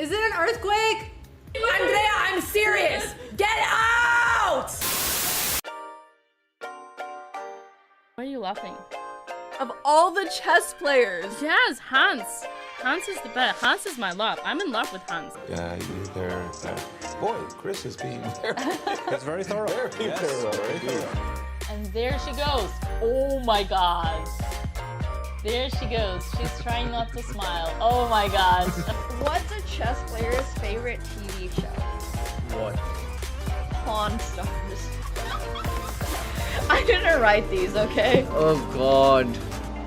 Is it an earthquake? Andrea, I'm serious! Get out! Why are you laughing? Of all the chess players. Yes, Hans. Hans is the best. Hans is my love. I'm in love with Hans. Yeah, they're boy, Chris is being very, That's very thorough. very thorough. And there she goes. Oh my god. There she goes. She's trying not to smile. Oh my god. What's a chess player's favorite TV show? What? Pawn Stars. I didn't write these, okay? Oh god.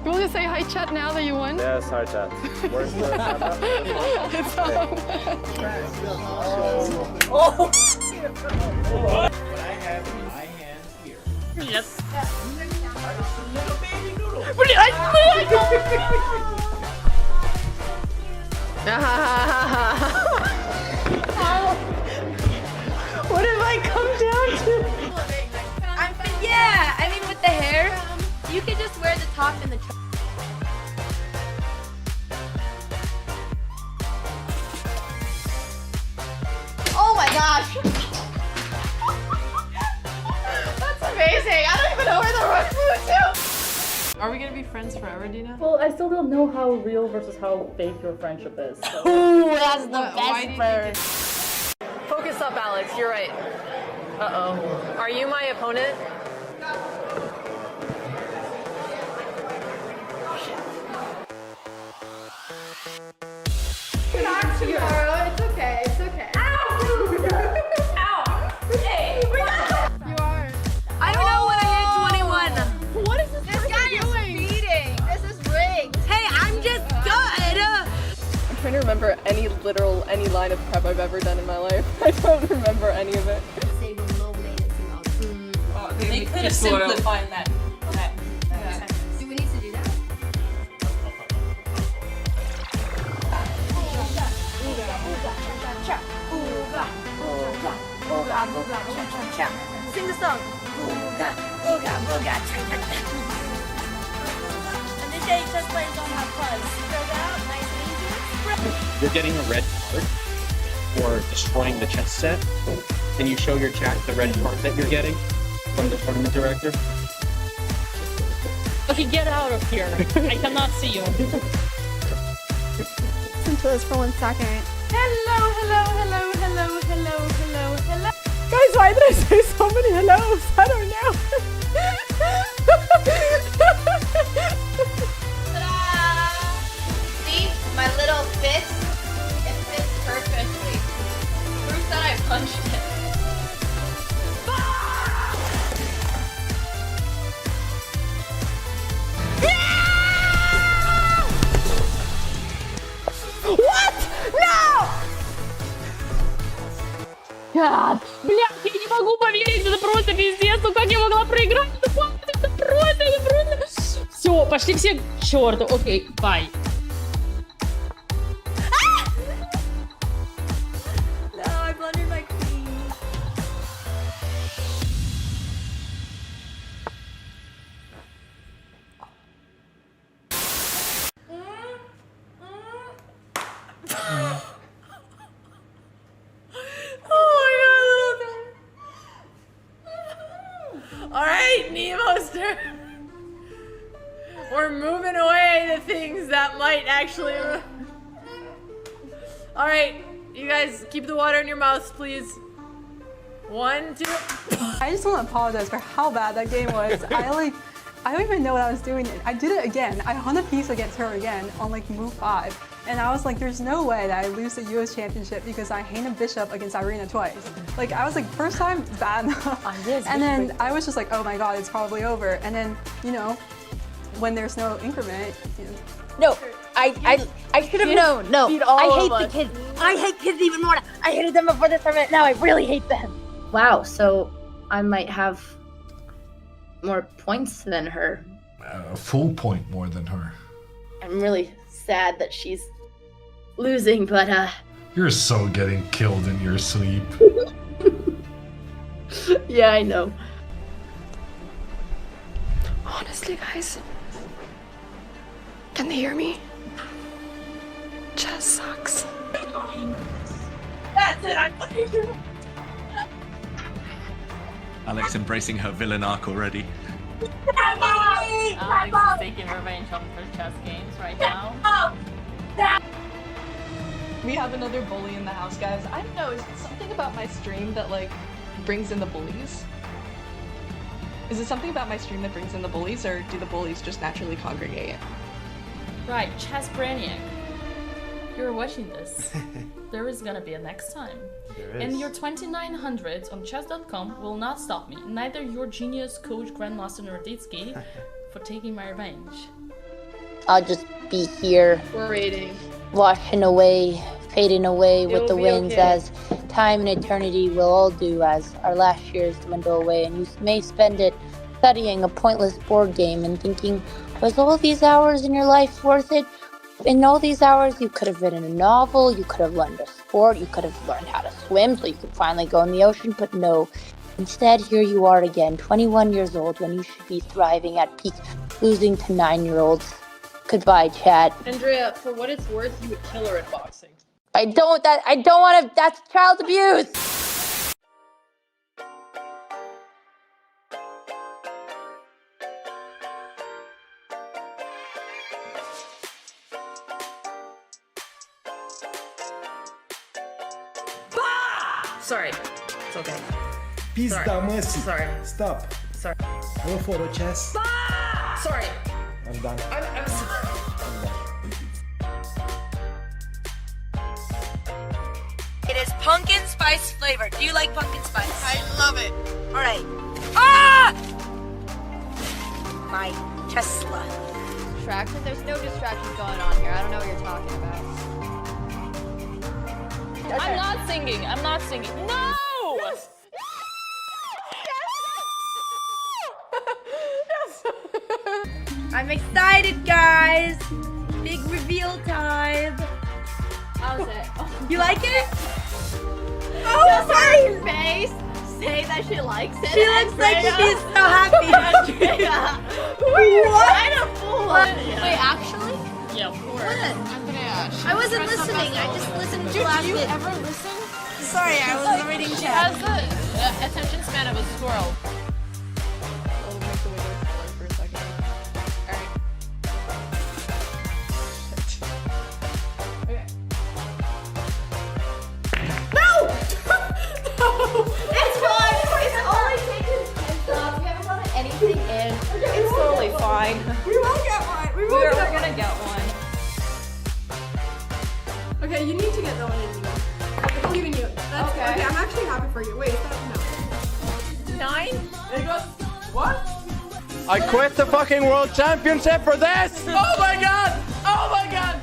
You want to say hi, chat, now that you won? Yes, hi chat. Where's the camera? It's on. Oh! What I have in my hand here. Yes. Little baby noodle. What have I come down to? Yeah, I mean with the hair, you could just wear the top and the top. Oh my gosh! That's amazing! I don't even know where the rook flew to! Are we gonna be friends forever, Dina? Well, I still don't know how real versus how fake your friendship is. So. Ooh, that's the Why do you think best part. Focus up, Alex. You're right. Uh-oh. Are you my opponent? Not tomorrow, it's okay, it's okay. Ow! Hey! You are. I don't know when I hit 21. What is this This guy is speeding! This is rigged! Hey, I'm just good! I'm trying to remember any line of prep I've ever done in my life. I don't remember any of it. They could have simplified that. Do we need to do that? Sing the song. And this day, chess players don't have fun. Spread out, nice and easy. You're getting a red card for destroying the chess set, and you show your chat the red card that you're getting from the tournament director. Okay, get out of here. I cannot see you. Listen to this for 1 second. Hello, hello, hello, hello, hello, hello, hello. Guys, why did I say so many hellos? I don't know. Ta-da! See, my little fist, it fits perfectly. Proof that I punched it. Блядь, я не могу поверить, это просто пиздец, ну как я могла проиграть? Это просто... Все, пошли все к черту, окей, бай. No, I blundered my queen. Alright, Nemoster. We're moving away the things that might actually... Alright, you guys keep the water in your mouths, please. 1, 2... I just want to apologize for how bad that game was. I don't even know what I was doing. I did it again. I won a piece against her again on like move 5. And I was like, there's no way that I lose the US championship because I hang a bishop against Irina twice. Like I was like, first time, bad enough. And then I was just like, oh my god, it's probably over. And then, you know, when there's no increment, you know. No, I should have known. No, I hate the kids. I hate kids even more. I hated them before this tournament. Now I really hate them. Wow, so I might have more points than her. A full point more than her. I'm really sad that she's losing, but You're so getting killed in your sleep. yeah, I know. Honestly, guys, can they hear me? Chess sucks. That's it. I'm fucking. Alex embracing her villain arc already. Alex is taking revenge on her chess games right now. We have another bully in the house, guys. I don't know, is it something about my stream that, like, brings in the bullies? Is it something about my stream that brings in the bullies, or do the bullies just naturally congregate? Right, Chess Brainiac. You're watching this. There is gonna be a next time. There is. And your 2900 on chess.com will not stop me, neither your genius coach Grandmaster Norditsky for taking my revenge. I'll just be here, Waiting. washing away, fading away with the It'll be winds okay. as time and eternity will all do as our last years dwindle away, and you may spend it studying a pointless board game and thinking, was all these hours in your life worth it? In all these hours, you could have written a novel, you could have learned a sport, you could have learned how to swim so you could finally go in the ocean, but no. Instead, here you are again, 21 years old, when you should be thriving at peak, losing to 9-year-olds. Goodbye, chat. Andrea, for what it's worth, you would kill her in boxing. I don't want to, that's child abuse! Sorry. It's okay. Pizda mercy. Sorry. Stop. Sorry. Go for the chess. Sorry. I'm done. I'm sorry. It is pumpkin spice flavored. Do you like pumpkin spice? I love it. All right. Ah! My Tesla. Distraction? There's no distractions going on here. I don't know what you're talking about. I'm not singing. I'm not singing. No! I'm excited, guys. Big reveal time. How's it? You like it? Oh, sorry. Her face. Say that she likes it. She looks like she's so happy. Andrea. What? Kind of fool. Wait, actually? Yeah, of course. Andrea. I wasn't listening. I just listened to last Do you bit. ever listen? Sorry, I was reading She chat. has the attention span of a squirrel. I'll make the window smaller for a second. Alright. Okay. It's fine. It's only taken 10 stops. We haven't gotten anything in. It's totally fine. We won't get one. We're gonna get one. Okay, you need to get that one in. I believe in you. That's okay. Okay, I'm actually happy for you. Wait, no. 9? It goes. What? I quit the fucking world championship for this! Oh my god! Oh my god!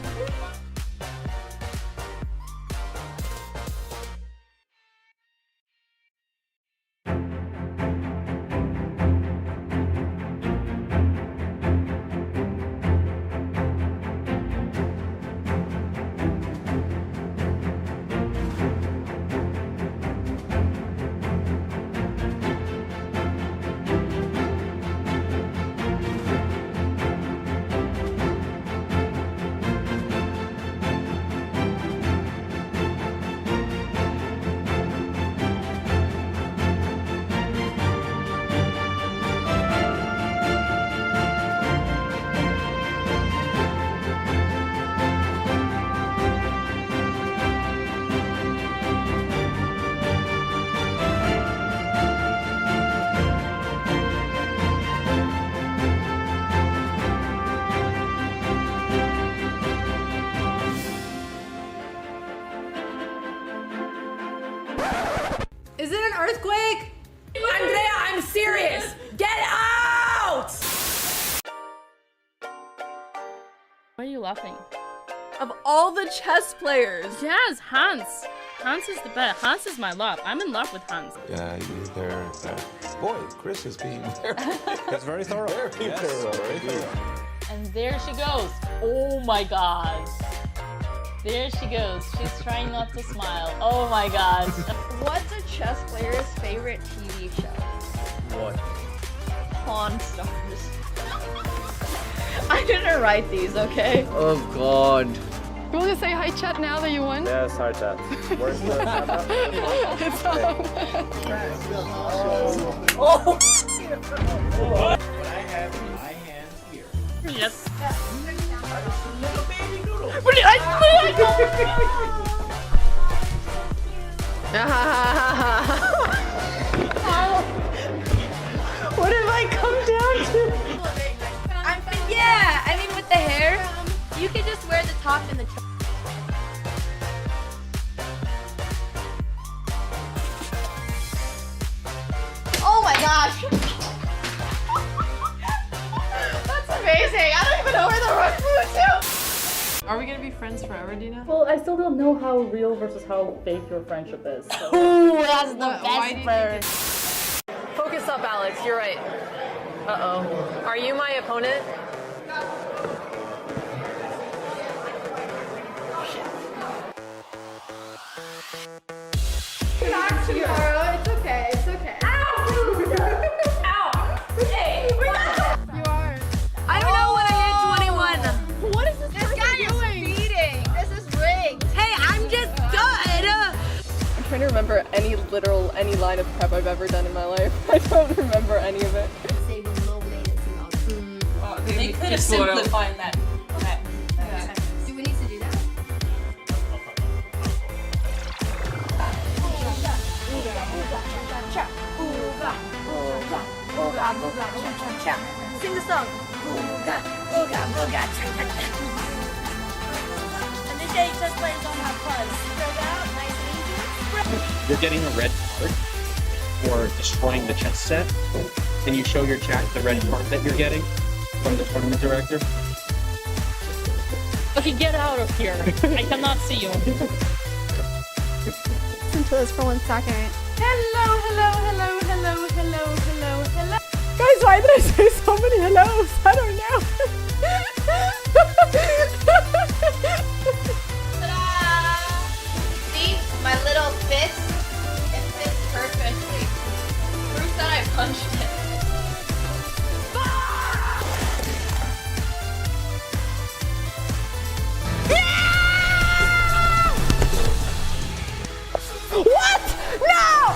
Is it an earthquake? Andrea, I'm serious. Get out! Why are you laughing? Of all the chess players. Yes, Hans. Hans is the best. Hans is my love. I'm in love with Hans. Yeah, they're boy, Chris is being very, That's very thorough. very thorough. Very thorough. And there she goes. Oh my god. There she goes. She's trying not to smile. Oh my god. What's a chess player's favorite TV show? What? Pawn Stars. I didn't write these, okay? Oh god. You want to say hi, chat, now that you won? Yes, hi chat. Where's the It's on. What I have in my hand here. Yes. Little baby noodle. What have I come down to? Yeah, I mean with the hair, you could just wear the top and the top. Oh my gosh! That's amazing! I don't even know where the rug flew to! Are we gonna be friends forever, Dina? Well, I still don't know how real versus how fake your friendship is. So. Ooh, that's the Why do best you bird. Focus up, Alex. You're right. Uh-oh. Are you my opponent? Talk tomorrow. It's okay. It's okay. Ow! Ow! Hey! You are. I don't know when I hit 21. What is this guy doing? Speeding. This is rigged. Hey, I'm just good. I'm trying to remember any line of prep I've ever done in my life. I don't remember any of it. They could have simplified that. Do we need to do that? Sing the song. Booga, booga, booga, and the day just plays on my fuzz. Spread out, nice and easy. You're getting a red card for destroying the chess set, and you show your chat the red card that you're getting from the tournament director. Okay, get out of here. I cannot see you. Listen to this for 1 second. Hello, hello, hello, hello, hello, hello, hello. Guys, why did I say so many hellos? I don't know. Ta-da! See? My little fist? It fits perfectly. Proof that I punched it. What? No!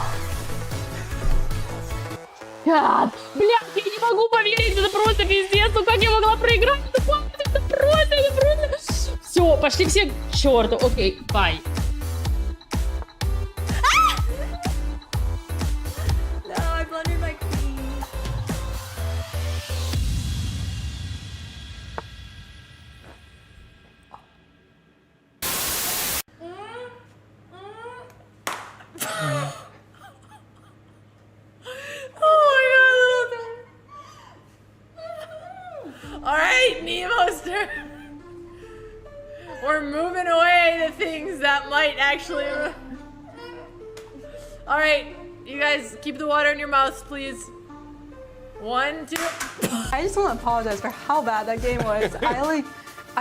Блядь, я не могу поверить, это просто пиздец, ну как я могла проиграть? Это просто, я просто... Все, пошли все к черту, окей, бай. No, I blundered my queen. Alright, Nemo's turn. We're moving away the things that might actually... Alright, you guys keep the water in your mouths, please. 1, 2... I just want to apologize for how bad that game was. I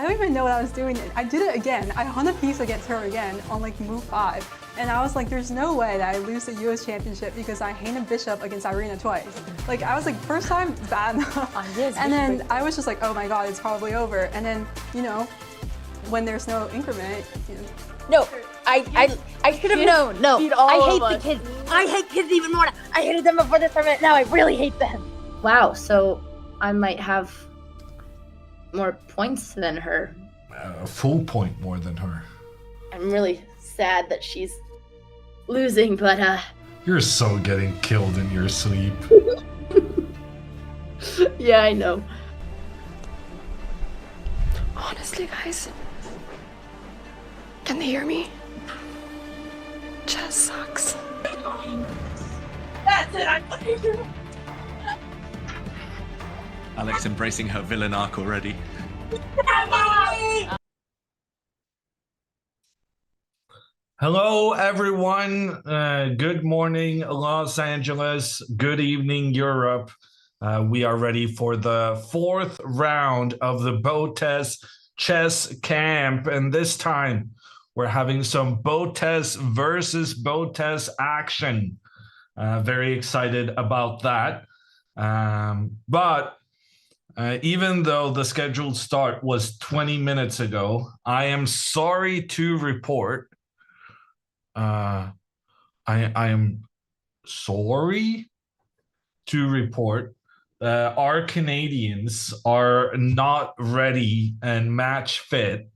don't even know what I was doing. I did it again. I hung a piece against her again on like move 5. And I was like, there's no way that I lose the US championship because I hang a bishop against Irina twice. Like I was like, first time, bad enough. And then I was just like, oh my god, it's probably over. And then, you know, when there's no increment, you know. No, I should have known. No, I hate the kids. I hate kids even more. I hated them before this tournament. Now I really hate them. Wow, so I might have more points than her. A full point more than her. I'm really sad that she's losing, but You're so getting killed in your sleep. yeah, I know. Honestly, guys, can they hear me? Chess sucks. That's it, I'm fucking Alex embracing her villain arc already. Hello, everyone. Good morning, Los Angeles. Good evening, Europe. We are ready for the 4th round of the Botez chess camp. And this time, we're having some Botez versus Botez action. Very excited about that. But Even though the scheduled start was 20 minutes ago, I am sorry to report. I am sorry to report our Canadians are not ready and match fit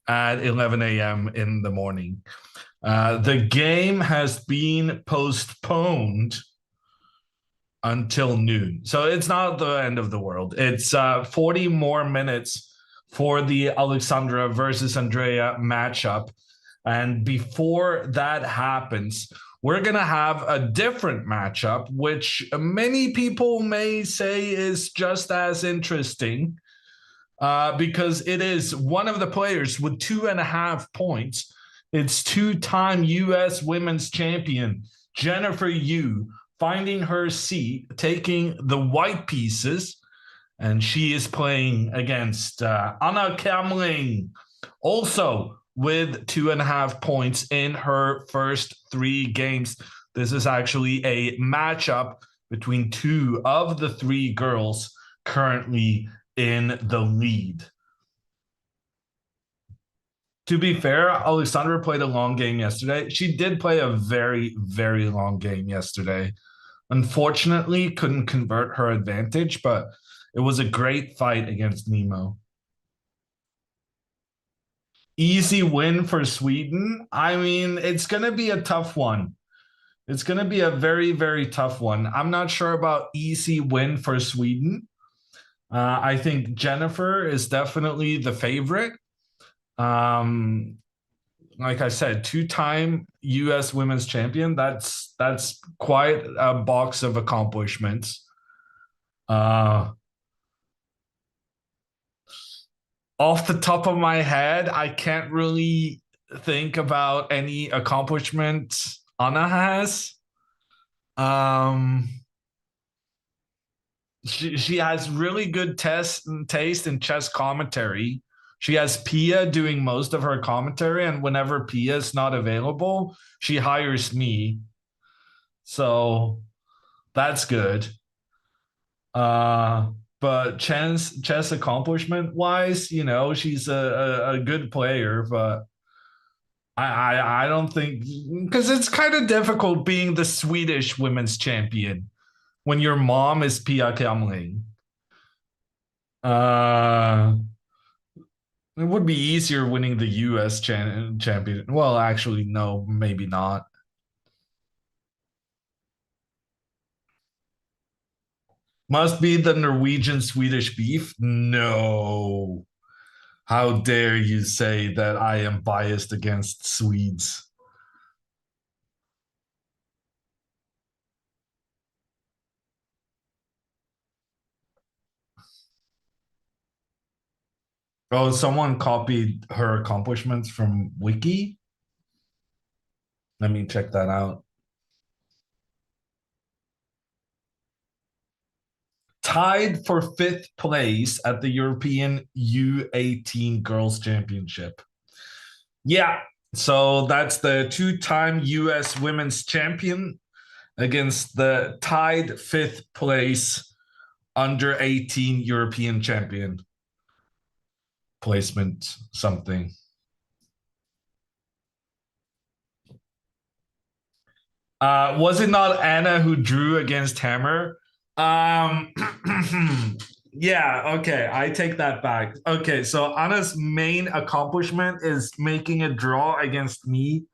at 11 a.m. in the morning. The game has been postponed until noon. So it's not the end of the world. It's 40 more minutes for the Alexandra versus Andrea matchup. And before that happens, we're going to have a different matchup, which many people may say is just as interesting because it is one of the players with 2.5 points. It's two-time U.S. women's champion, Jennifer Yu, finding her seat, taking the white pieces, and she is playing against Anna Kamling, also with 2.5 points in her first 3 games. This is actually a matchup between 2 of the 3 girls currently in the lead. To be fair, Alexandra played a long game yesterday. She did play a very, very long game yesterday. Unfortunately, couldn't convert her advantage, but it was a great fight against Nemo. Easy win for Sweden. I mean, it's going to be a tough one. It's going to be a very, very tough one. I'm not sure about easy win for Sweden. I think Jennifer is definitely the favorite. Like I said, 2-time U.S. women's champion. That's quite a box of accomplishments. Off the top of my head, I can't really think about any accomplishment Anna has. She has really good taste in chess commentary. She has Pia doing most of her commentary, and whenever Pia is not available, she hires me. So that's good. But chess accomplishment wise, you know, she's a good player, but I don't think, because it's kind of difficult being the Swedish women's champion when your mom is Pia Kamling. It would be easier winning the U.S. champion. Well, actually, no, maybe not. Must be the Norwegian Swedish beef? No. How dare you say that I am biased against Swedes? Oh, someone copied her accomplishments from Wiki? Let me check that out. Tied for 5th place at the European U18 Girls Championship. Yeah, so that's the 2-time US women's champion against the tied 5th place under 18 European champion. Placement something. Was it not Anna who drew against Hammer? Yeah, okay, I take that back. Okay, so Anna's main accomplishment is making a draw against me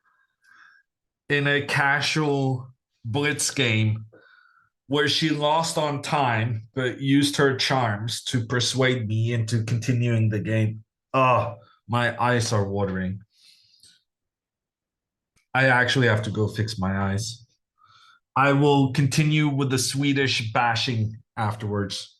in a casual blitz game where she lost on time but used her charms to persuade me into continuing the game. Oh, my eyes are watering. I actually have to go fix my eyes. I will continue with the Swedish bashing afterwards.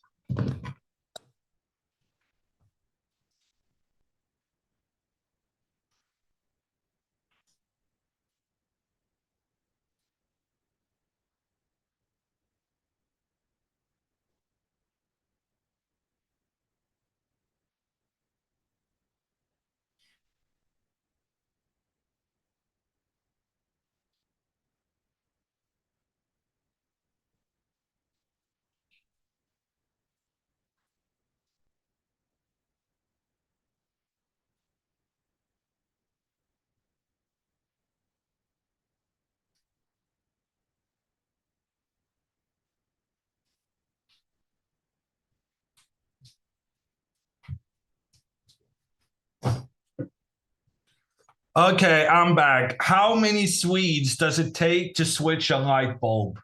Okay, I'm back. How many Swedes does it take to switch a light bulb?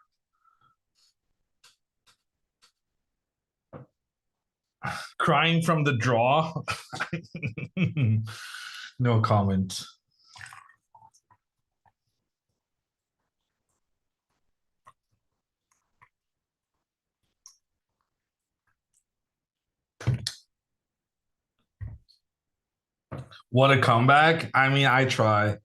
Crying from the draw? No comment. What a comeback. I mean, I try.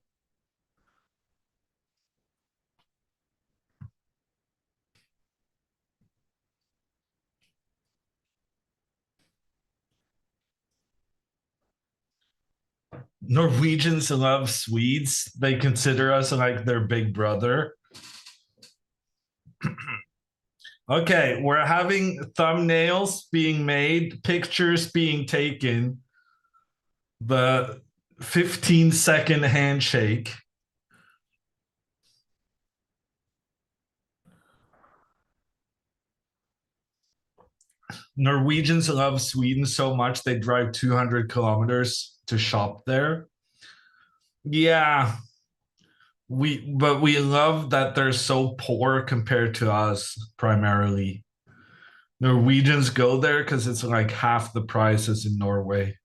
Norwegians love Swedes. They consider us like their big brother. Okay, we're having thumbnails being made, pictures being taken, the 15-second handshake. Norwegians love Sweden so much they drive 200 kilometers to shop there. Yeah, but we love that they're so poor compared to us primarily. Norwegians go there because it's like half the price as in Norway.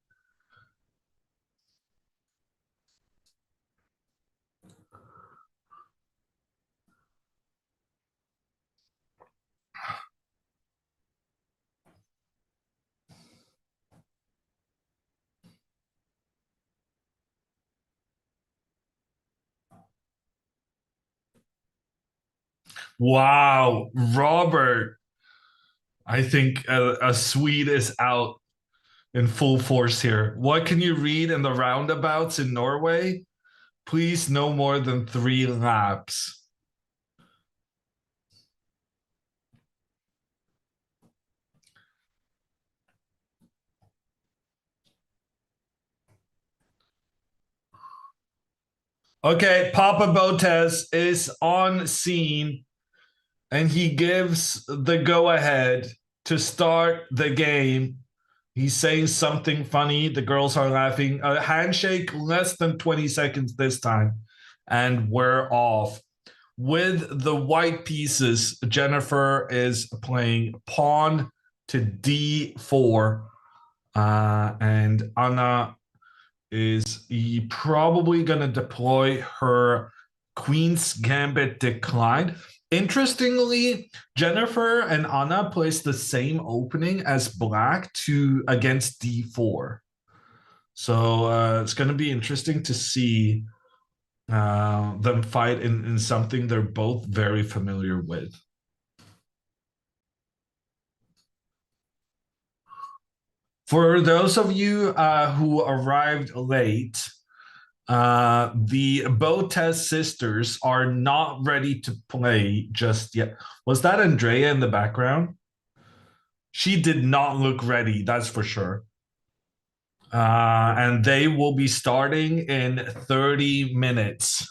Wow, Robert. I think a Swede is out in full force here. What can you read in the roundabouts in Norway? Please, no more than 3 laps. Okay, Papa Botez is on scene and he gives the go ahead to start the game. He's saying something funny. The girls are laughing. A handshake less than 20 seconds this time. And we're off. With the white pieces, Jennifer is playing pawn to d4. And Anna is probably going to deploy her Queen's Gambit decline. Interestingly, Jennifer and Anna placed the same opening as Black against d4. So it's going to be interesting to see them fight in something they're both very familiar with. For those of you who arrived late, the Botez sisters are not ready to play just yet. Was that Andrea in the background? She did not look ready, that's for sure. And they will be starting in 30 minutes.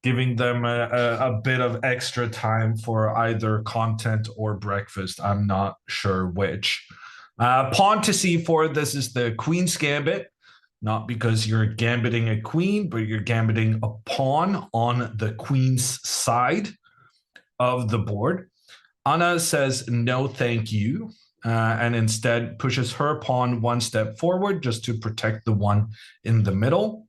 Giving them a bit of extra time for either content or breakfast. I'm not sure which. Pawn to c4. This is the Queen's Gambit. Not because you're gambiting a queen, but you're gambiting a pawn on the queen's side of the board. Anna says no thank you, and instead pushes her pawn 1 step forward just to protect the one in the middle.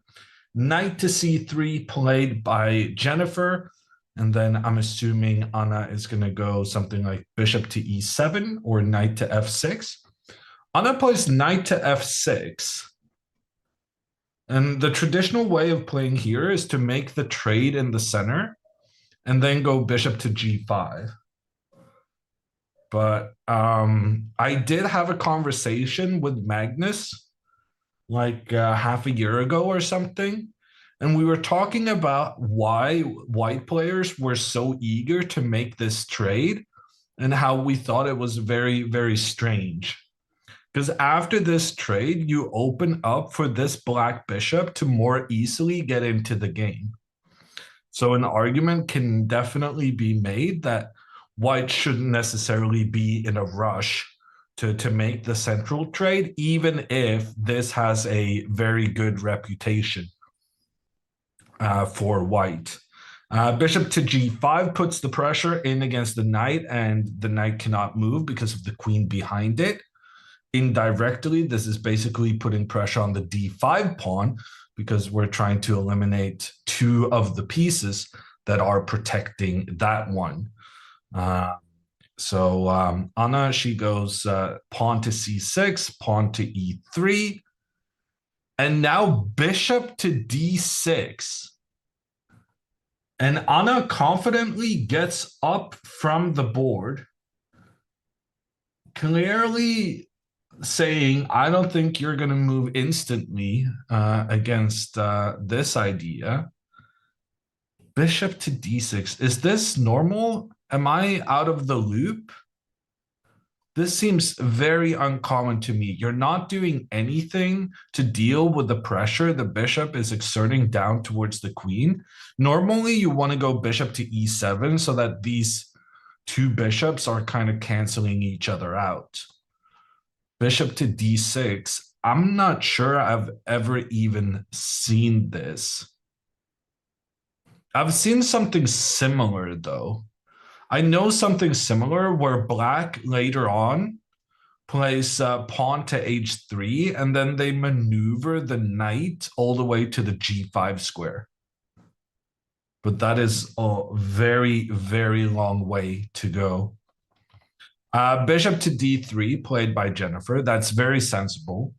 Knight to c3 played by Jennifer, and then I'm assuming Anna is going to go something like bishop to e7 or knight to f6. Anna plays knight to f6. And the traditional way of playing here is to make the trade in the center and then go bishop to g5. But I did have a conversation with Magnus like half a year ago or something. And we were talking about why white players were so eager to make this trade and how we thought it was very, very strange. Because after this trade, you open up for this black bishop to more easily get into the game. So an argument can definitely be made that white shouldn't necessarily be in a rush to make the central trade, even if this has a very good reputation for white. Bishop to g5 puts the pressure in against the knight, and the knight cannot move because of the queen behind it. Indirectly, this is basically putting pressure on the d5 pawn because we're trying to eliminate two of the pieces that are protecting that one. So Anna, she goes pawn to c6, pawn to e3, and now bishop to d6. And Anna confidently gets up from the board, clearly saying, I don't think you're going to move instantly against this idea. Bishop to d6. Is this normal? Am I out of the loop? This seems very uncommon to me. You're not doing anything to deal with the pressure the bishop is exerting down towards the queen. Normally, you want to go bishop to e7 so that these two bishops are kind of canceling each other out. Bishop to d6. I'm not sure I've ever even seen this. I've seen something similar, though. I know something similar where black later on plays pawn to h3, and then they maneuver the knight all the way to the g5 square. But that is a very, very long way to go. Bishop to d3 played by Jennifer. That's very sensible.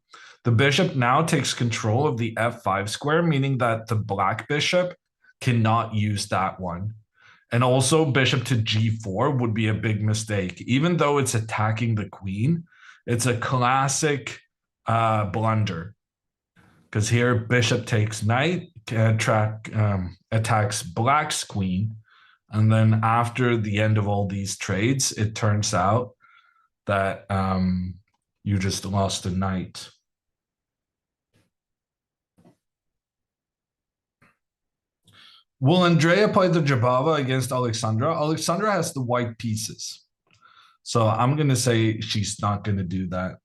The bishop now takes control of the f5 square, meaning that the black bishop cannot use that one. And also bishop to g4 would be a big mistake. Even though it's attacking the queen, it's a classic blunder. Because here bishop takes knight, attacks black's queen. And then after the end of all these trades, it turns out that you just lost a knight. Will Andrea play the Jabava against Alexandra? Alexandra has the white pieces. So I'm going to say she's not going to do that.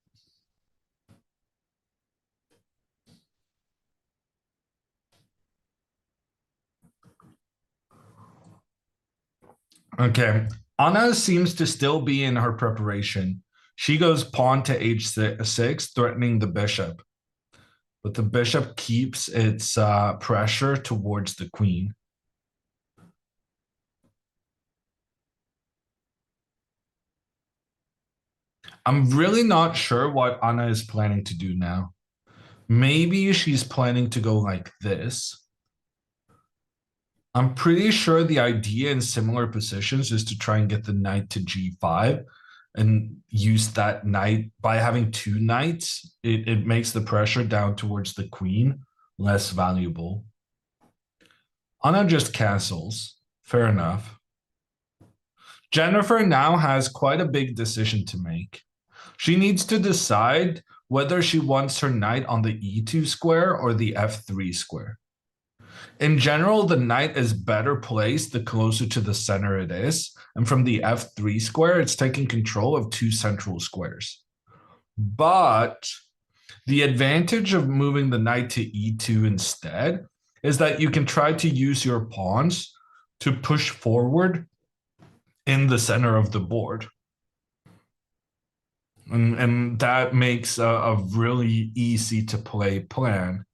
Okay. Anna seems to still be in her preparation. She goes pawn to h6, threatening the bishop. But the bishop keeps its pressure towards the queen. I'm really not sure what Anna is planning to do now. Maybe she's planning to go like this. I'm pretty sure the idea in similar positions is to try and get the knight to g5 and use that knight. By having two knights, it makes the pressure down towards the queen less valuable. Anna just castles. Fair enough. Jennifer now has quite a big decision to make. She needs to decide whether she wants her knight on the e2 square or the f3 square. In general, the knight is better placed the closer to the center it is, and from the f3 square, it's taking control of two central squares. But the advantage of moving the knight to e2 instead is that you can try to use your pawns to push forward in the center of the board. And that makes a really easy to play plan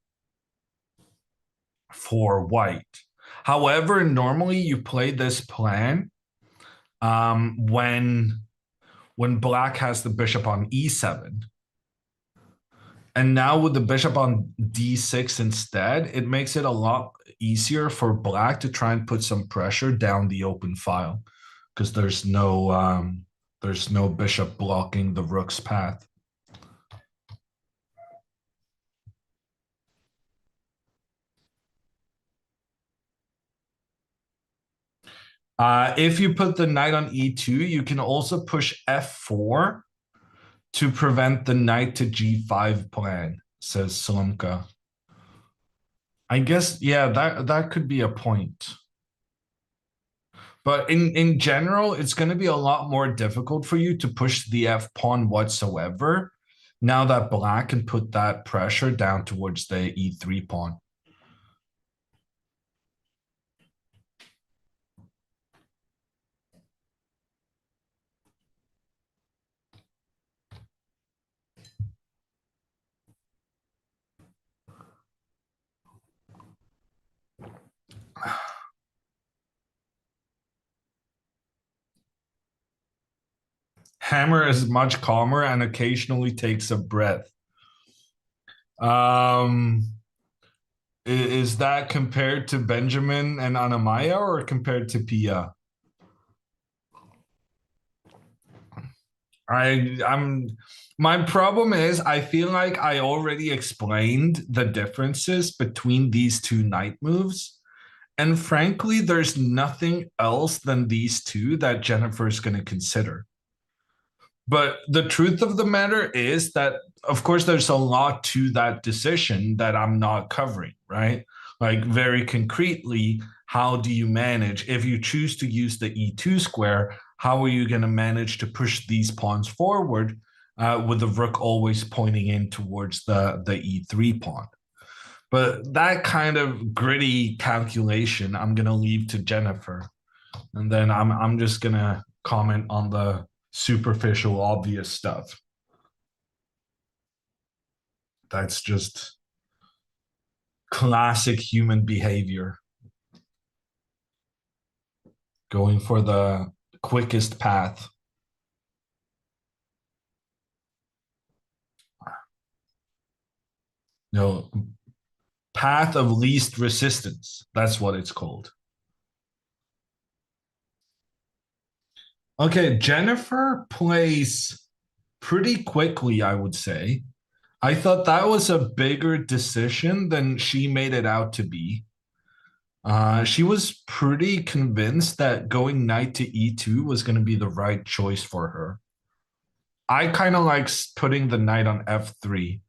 for white. However, normally you play this plan when black has the bishop on e7. And now with the bishop on d6 instead, it makes it a lot easier for black to try and put some pressure down the open file because there's no bishop blocking the rook's path. If you put the knight on e2, you can also push f4 to prevent the knight to g5 plan, says Slumka. I guess, yeah, that could be a point. But in general, it's going to be a lot more difficult for you to push the f pawn whatsoever. Now that black can put that pressure down towards the e3 pawn. Hammer is much calmer and occasionally takes a breath. Is that compared to Benjamin and Anamaya or compared to Pia? My problem is I feel like I already explained the differences between these two knight moves. And frankly, there's nothing else than these two that Jennifer is going to consider. But the truth of the matter is that, of course, there's a lot to that decision that I'm not covering, right? Like very concretely, how do you manage, if you choose to use the E2 square, how are you going to manage to push these pawns forward with the rook always pointing in towards the E3 pawn? But that kind of gritty calculation, I'm going to leave to Jennifer. And then I'm just going to comment on the superficial, obvious stuff. That's just classic human behavior. Going for the quickest path. No, path of least resistance. That's what it's called. Okay, Jennifer plays pretty quickly, I would say. I thought that was a bigger decision than she made it out to be. She was pretty convinced that going knight to e2 was going to be the right choice for her. I kind of like putting the knight on f3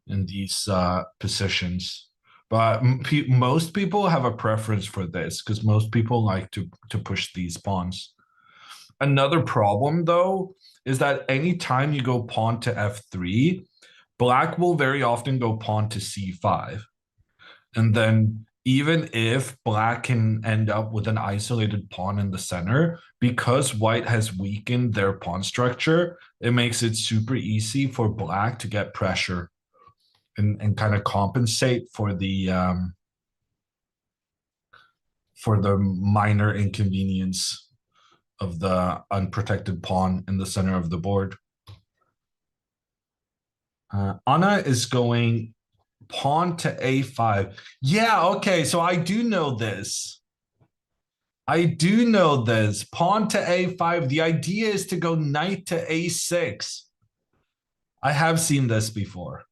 in these positions. But most people have a preference for this because most people like to push these pawns. Another problem, though, is that anytime you go pawn to f3, black will very often go pawn to c5. And then even if black can end up with an isolated pawn in the center, because white has weakened their pawn structure, it makes it super easy for black to get pressure and kind of compensate for the minor inconvenience of the unprotected pawn in the center of the board. Anna is going pawn to a5. Yeah, okay, so I do know this. I do know this. Pawn to a5. The idea is to go knight to a6. I have seen this before.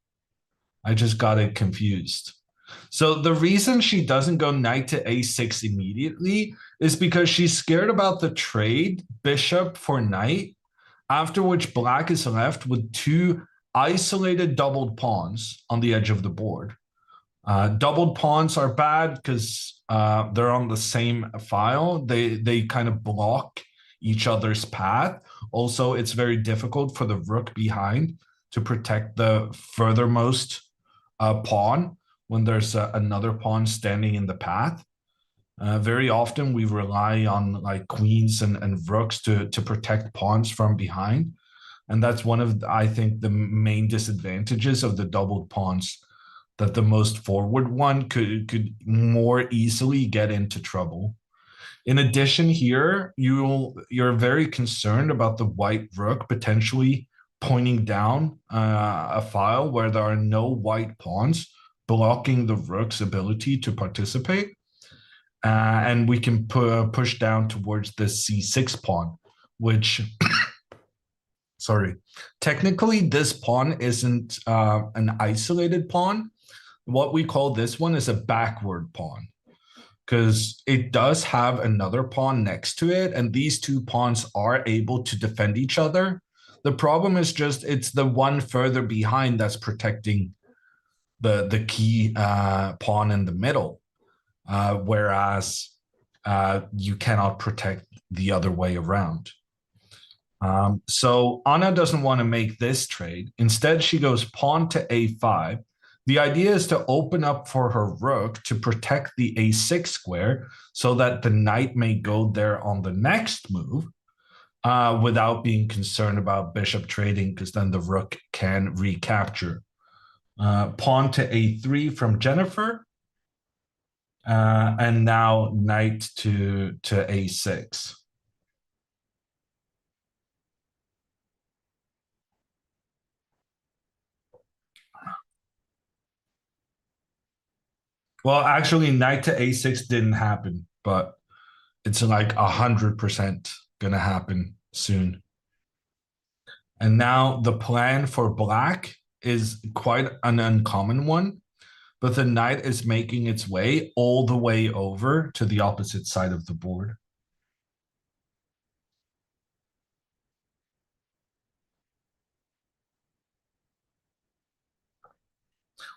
I just got it confused. So the reason she doesn't go knight to a6 immediately is because she's scared about the trade bishop for knight, after which black is left with two isolated doubled pawns on the edge of the board. Doubled pawns are bad because they're on the same file. They kind of block each other's path. Also, it's very difficult for the rook behind to protect the furthermost pawn when there's another pawn standing in the path. Very often we rely on like queens and rooks to protect pawns from behind. And that's one of, I think, the main disadvantages of the doubled pawns, that the most forward one could more easily get into trouble. In addition here, you're very concerned about the white rook potentially pointing down a file where there are no white pawns, blocking the rook's ability to participate. And we can push down towards the c6 pawn, which, sorry, technically this pawn isn't an isolated pawn. What we call this one is a backward pawn, because it does have another pawn next to it, and these two pawns are able to defend each other. The problem is just it's the one further behind that's protecting the key pawn in the middle. Whereas you cannot protect the other way around. So Anna doesn't want to make this trade. Instead, she goes pawn to a5. The idea is to open up for her rook to protect the a6 square so that the knight may go there on the next move without being concerned about bishop trading, because then the rook can recapture. Pawn to a3 from Jennifer. And now knight to a6. Well, actually, knight to a6 didn't happen, but it's like 100% gonna happen soon. And now the plan for black is quite an uncommon one, but the knight is making its way all the way over to the opposite side of the board.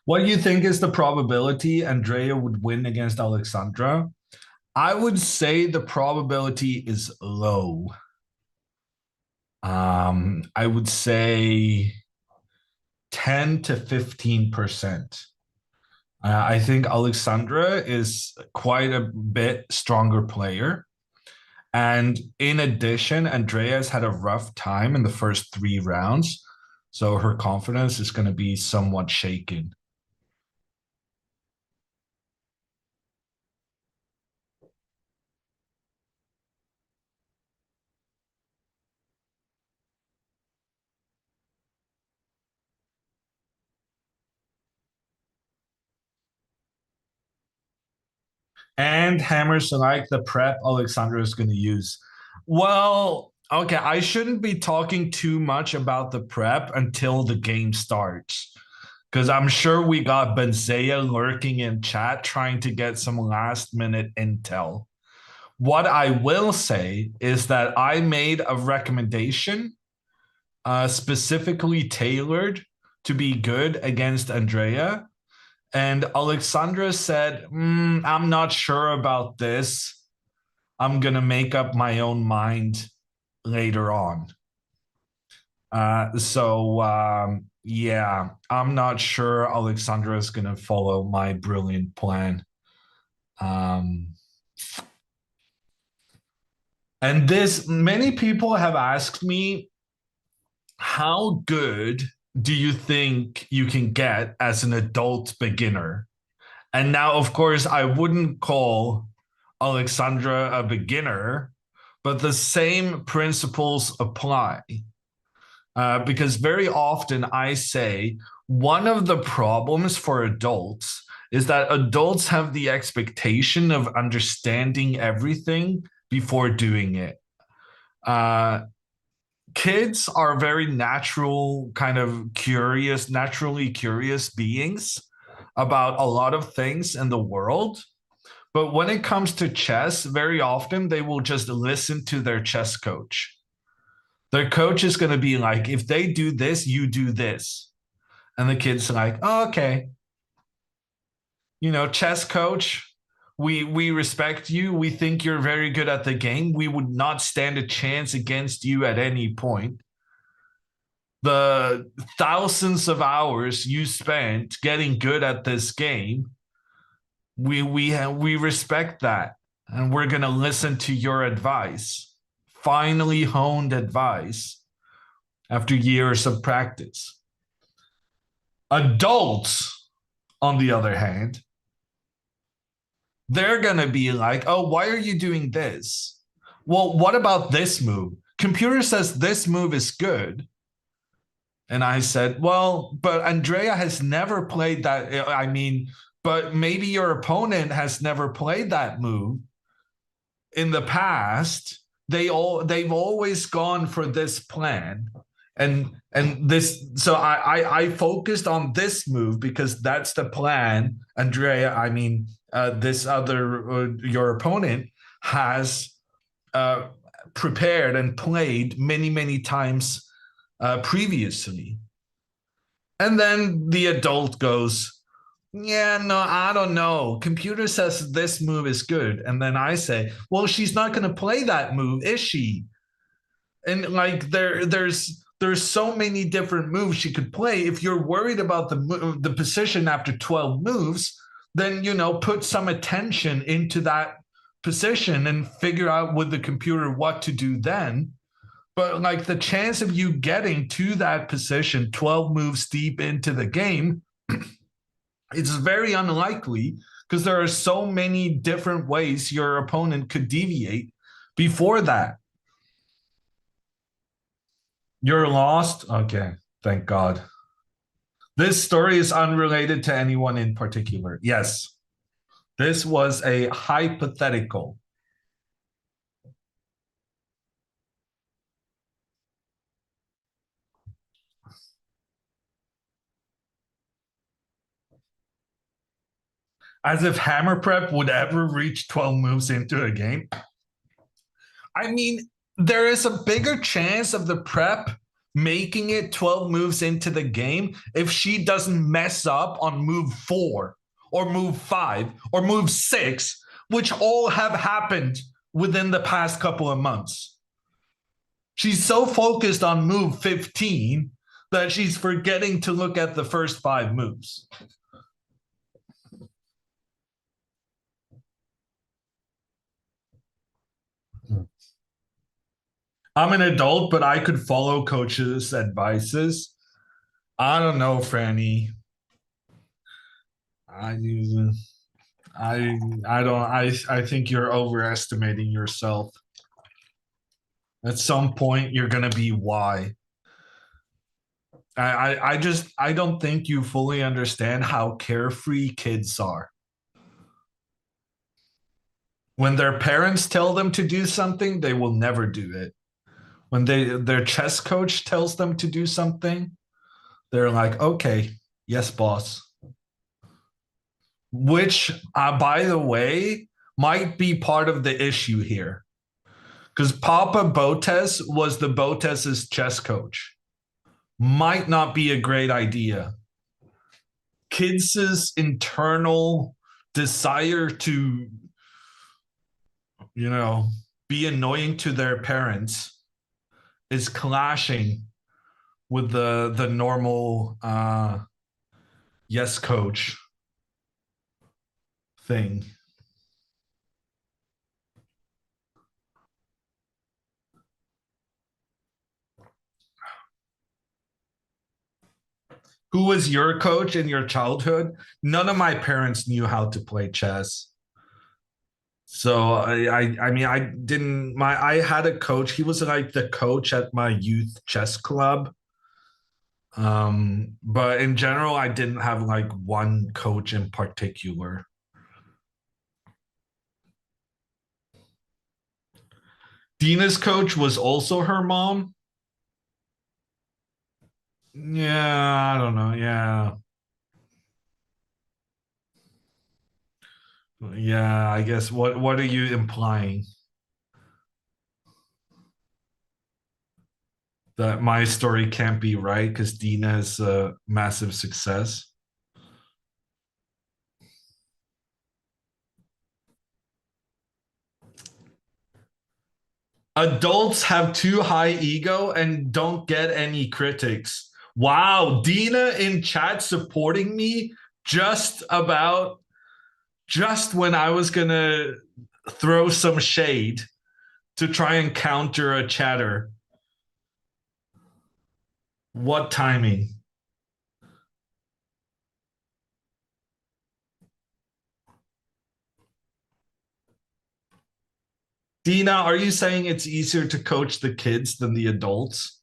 What do you think is the probability Andrea would win against Alexandra? I would say the probability is low. I would say 10 to 15%. I think Alexandra is quite a bit stronger player. And in addition, Andrea's had a rough time in the first 3 rounds. So her confidence is going to be somewhat shaken. And hammers like the prep Alexandra is going to use. Well, okay, I shouldn't be talking too much about the prep until the game starts, because I'm sure we got Benzea lurking in chat trying to get some last minute intel. What I will say is that I made a recommendation specifically tailored to be good against Andrea. And Alexandra said, I'm not sure about this. I'm going to make up my own mind later on. Yeah, I'm not sure Alexandra is going to follow my brilliant plan. And this, many people have asked me, how good do you think you can get as an adult beginner? And now, of course, I wouldn't call Alexandra a beginner, but the same principles apply. Because very often I say one of the problems for adults is that adults have the expectation of understanding everything before doing it. Kids are very natural, kind of curious, naturally curious beings about a lot of things in the world. But when it comes to chess, very often they will just listen to their chess coach. Their coach is going to be like, if they do this, you do this. And the kid's like, oh, okay. You know, chess coach, we respect you. We think you're very good at the game. We would not stand a chance against you at any point. The thousands of hours you spent getting good at this game, we respect that, and we're going to listen to your advice, finely honed advice after years of practice. Adults, on the other hand, they're going to be like, oh, why are you doing this? Well, what about this move? Computer says this move is good. And I said, well, but Andrea has never played that. I mean, but maybe your opponent has never played that move in the past. They've always gone for this plan. And this, so I focused on this move because that's the plan. Andrea, I mean, this other, your opponent has prepared and played many, many times previously. And then the adult goes, Yeah, no, I don't know. Computer says this move is good. And then I say, well, she's not going to play that move, is she? And like there's so many different moves she could play. If you're worried about the position after 12 moves, then put some attention into that position and figure out with the computer what to do then. But like the chance of you getting to that position 12 moves deep into the game, it's very unlikely because there are so many different ways your opponent could deviate before that. You're lost? Okay, thank God. This story is unrelated to anyone in particular. Yes, this was a hypothetical. As if Hammer Prep would ever reach 12 moves into a game. I mean, there is a bigger chance of the prep making it 12 moves into the game if she doesn't mess up on move 4 or move 5 or move 6, which all have happened within the past couple of months. She's so focused on move 15 that she's forgetting to look at the first 5 moves. I'm an adult, but I could follow coaches' advices. I don't know, Franny. I think you're overestimating yourself. At some point, you're gonna be why. I don't think you fully understand how carefree kids are. When their parents tell them to do something, they will never do it. When their chess coach tells them to do something, they're like, okay, yes, boss. Which, by the way, might be part of the issue here. Because Papa Botez was the Botez's chess coach. Might not be a great idea. Kids' internal desire to, be annoying to their parents is clashing with the normal yes coach thing. Who was your coach in your childhood? None of my parents knew how to play chess. So I had a coach. He was like the coach at my youth chess club. But in general, I didn't have like one coach in particular. Dina's coach was also her mom. Yeah, I don't know. Yeah. Yeah, I guess what are you implying? That my story can't be right because Dina is a massive success. Adults have too high ego and don't get any critics. Wow, Dina in chat supporting me just when I was gonna throw some shade to try and counter a chatter. What timing? Dina, are you saying it's easier to coach the kids than the adults?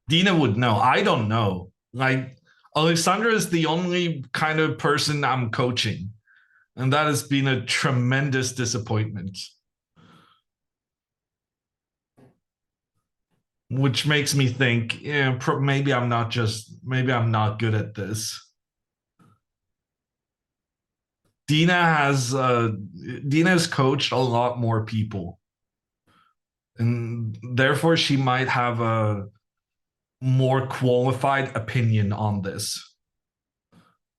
Dina would know. I don't know. Like, Alexandra is the only kind of person I'm coaching. And that has been a tremendous disappointment. Which makes me think, maybe I'm not good at this. Dina's coached a lot more people. And therefore she might have a more qualified opinion on this.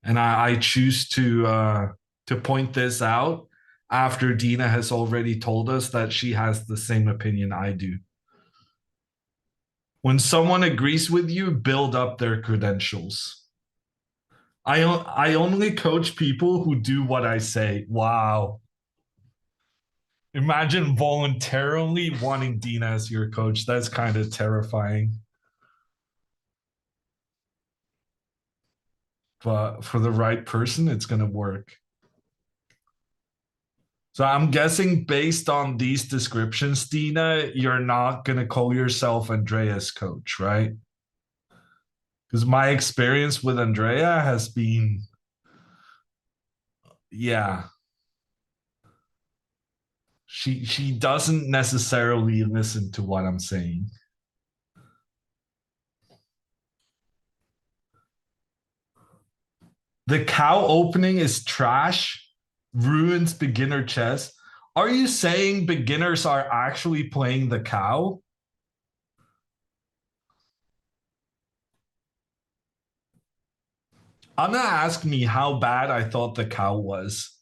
And I choose to point this out after Dina has already told us that she has the same opinion I do. When someone agrees with you, build up their credentials. I only coach people who do what I say. Wow. Imagine voluntarily wanting Dina as your coach. That's kind of terrifying. But for the right person, it's going to work. So I'm guessing based on these descriptions, Dina, you're not going to call yourself Andrea's coach, right? Because my experience with Andrea has been, yeah. She doesn't necessarily listen to what I'm saying. The cow opening is trash, ruins beginner chess. Are you saying beginners are actually playing the cow? Anna asked me how bad I thought the cow was.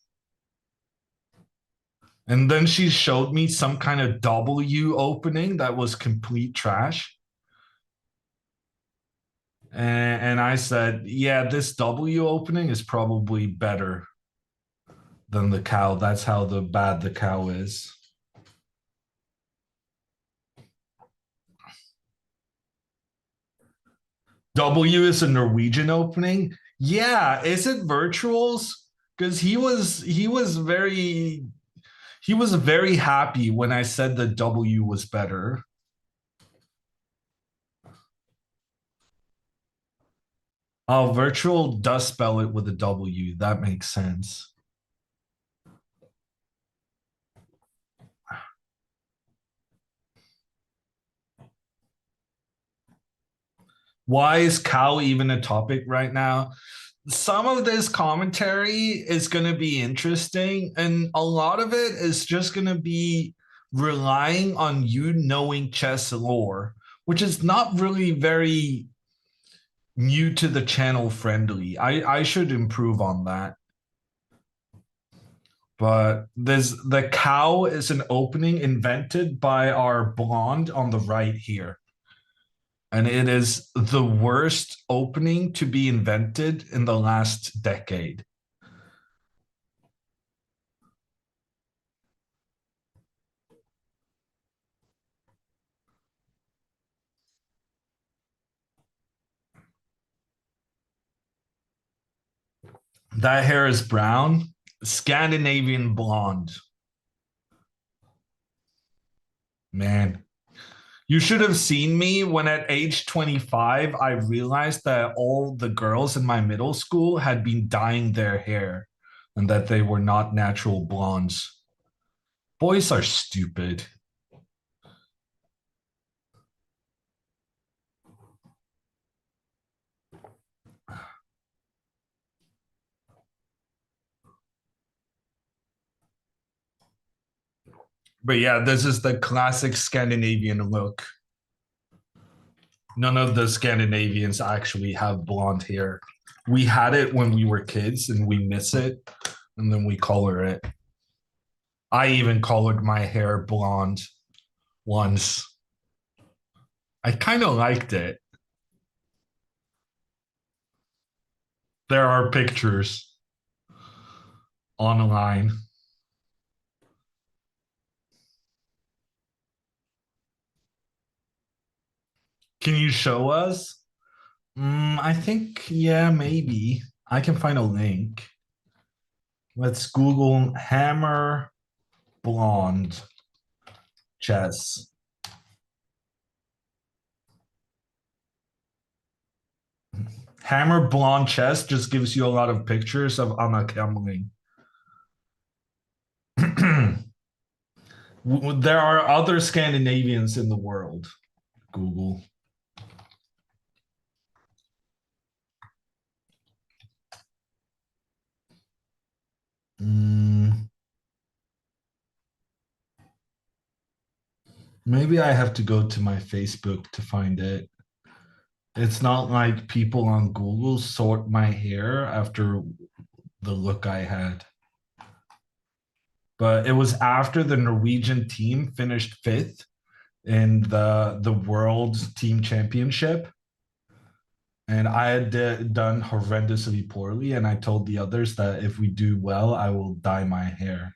And then she showed me some kind of W opening that was complete trash. And I said, yeah, this W opening is probably better than the cow. That's how bad the cow is. W is a Norwegian opening. Yeah, is it virtuals? Because he was very happy when I said the W was better. Oh, virtual does spell it with a W. That makes sense. Why is cow even a topic right now? Some of this commentary is going to be interesting, and a lot of it is just going to be relying on you knowing chess lore, which is not really very new to the channel friendly. I should improve on that. But the cow is an opening invented by our blonde on the right here. And it is the worst opening to be invented in the last decade. That hair is brown, Scandinavian blonde. Man, you should have seen me when at age 25, I realized that all the girls in my middle school had been dyeing their hair and that they were not natural blondes. Boys are stupid. But yeah, this is the classic Scandinavian look. None of the Scandinavians actually have blonde hair. We had it when we were kids and we miss it, and then we color it. I even colored my hair blonde once. I kind of liked it. There are pictures online. Can you show us? I think, yeah, maybe. I can find a link. Let's Google hammer blonde chess. Hammer blonde chess just gives you a lot of pictures of Anna Kemling. There are other Scandinavians in the world. Google. Maybe I have to go to my Facebook to find it. It's not like people on Google sort my hair after the look I had. But it was after the Norwegian team finished 5th in the World Team Championship. And I had done horrendously poorly. And I told the others that if we do well, I will dye my hair.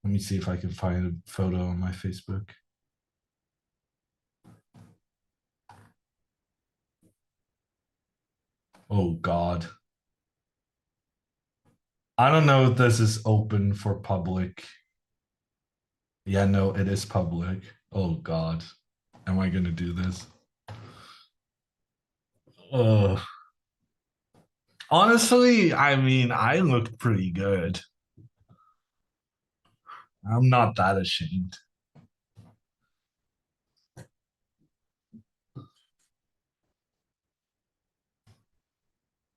Let me see if I can find a photo on my Facebook. Oh, God. I don't know if this is open for public. Yeah, no, it is public. Oh, God. Am I going to do this? Honestly, I mean, I looked pretty good. I'm not that ashamed.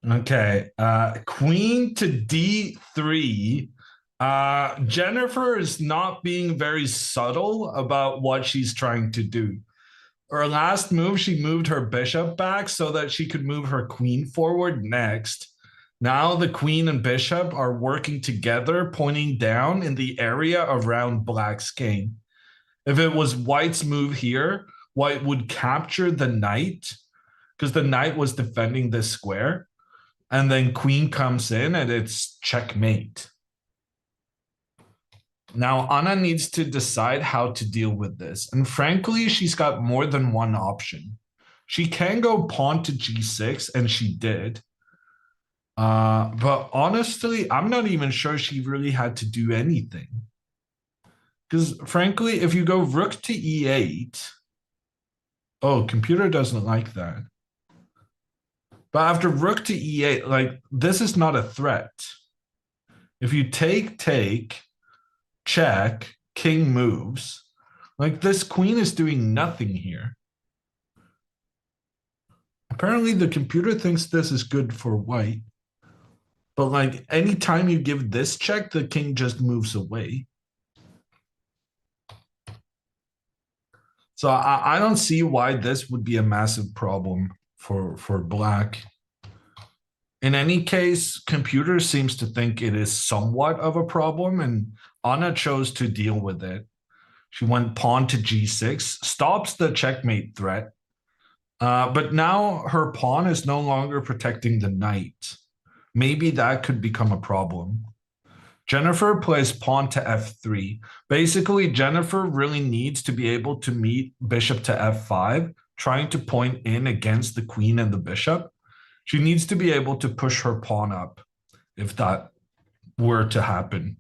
Okay, queen to d3. Jennifer is not being very subtle about what she's trying to do. Her last move, she moved her bishop back so that she could move her queen forward next. Now the queen and bishop are working together, pointing down in the area around black's king. If it was white's move here, white would capture the knight because the knight was defending this square. And then queen comes in and it's checkmate. Now Anna needs to decide how to deal with this. And frankly, she's got more than one option. She can go pawn to g6, and she did. But honestly, I'm not even sure she really had to do anything. Because frankly, if you go rook to e8, oh, computer doesn't like that. But after rook to e8, like, this is not a threat. If you take, check, king moves, like, this queen is doing nothing here. Apparently, the computer thinks this is good for white. But, like, anytime you give this check, the king just moves away. So I don't see why this would be a massive problem for black. In any case, computer seems to think it is somewhat of a problem, and Anna chose to deal with it. She went pawn to g6, stops the checkmate threat, but now her pawn is no longer protecting the knight. Maybe that could become a problem. Jennifer plays pawn to f3. Basically, Jennifer really needs to be able to meet bishop to f5, trying to point in against the queen and the bishop. She needs to be able to push her pawn up if that were to happen.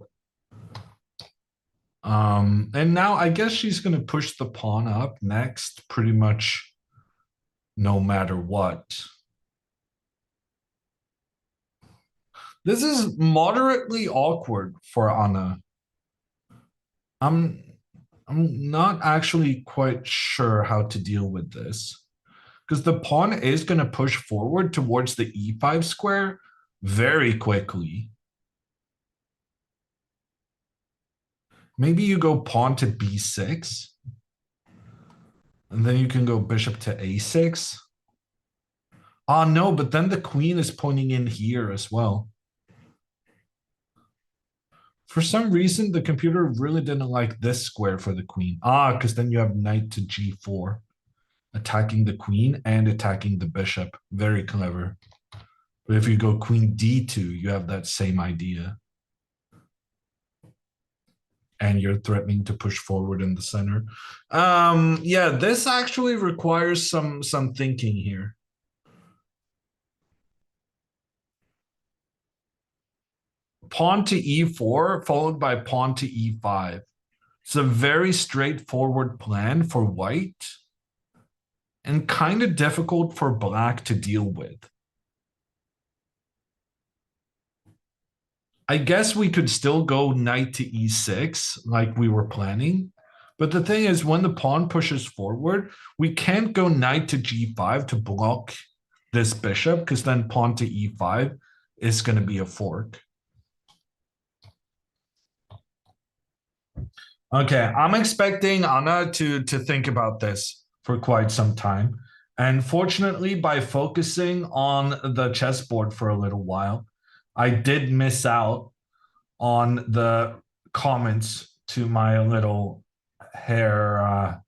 And now I guess she's going to push the pawn up next, pretty much no matter what. This is moderately awkward for Anna. I'm not actually quite sure how to deal with this, because the pawn is going to push forward towards the e5 square very quickly. Maybe you go pawn to b6, and then you can go bishop to a6. Ah, no, but then the queen is pointing in here as well. For some reason, the computer really didn't like this square for the queen. Ah, because then you have knight to g4, attacking the queen and attacking the bishop. Very clever. But if you go queen d2, you have that same idea. And you're threatening to push forward in the center. Yeah, this actually requires some thinking here. Pawn to e4 followed by pawn to e5. It's a very straightforward plan for white and kind of difficult for black to deal with. I guess we could still go knight to e6 like we were planning. But the thing is, when the pawn pushes forward, we can't go knight to g5 to block this bishop, because then pawn to e5 is going to be a fork. Okay, I'm expecting Anna to think about this for quite some time. And fortunately, by focusing on the chessboard for a little while, I did miss out on the comments to my little hair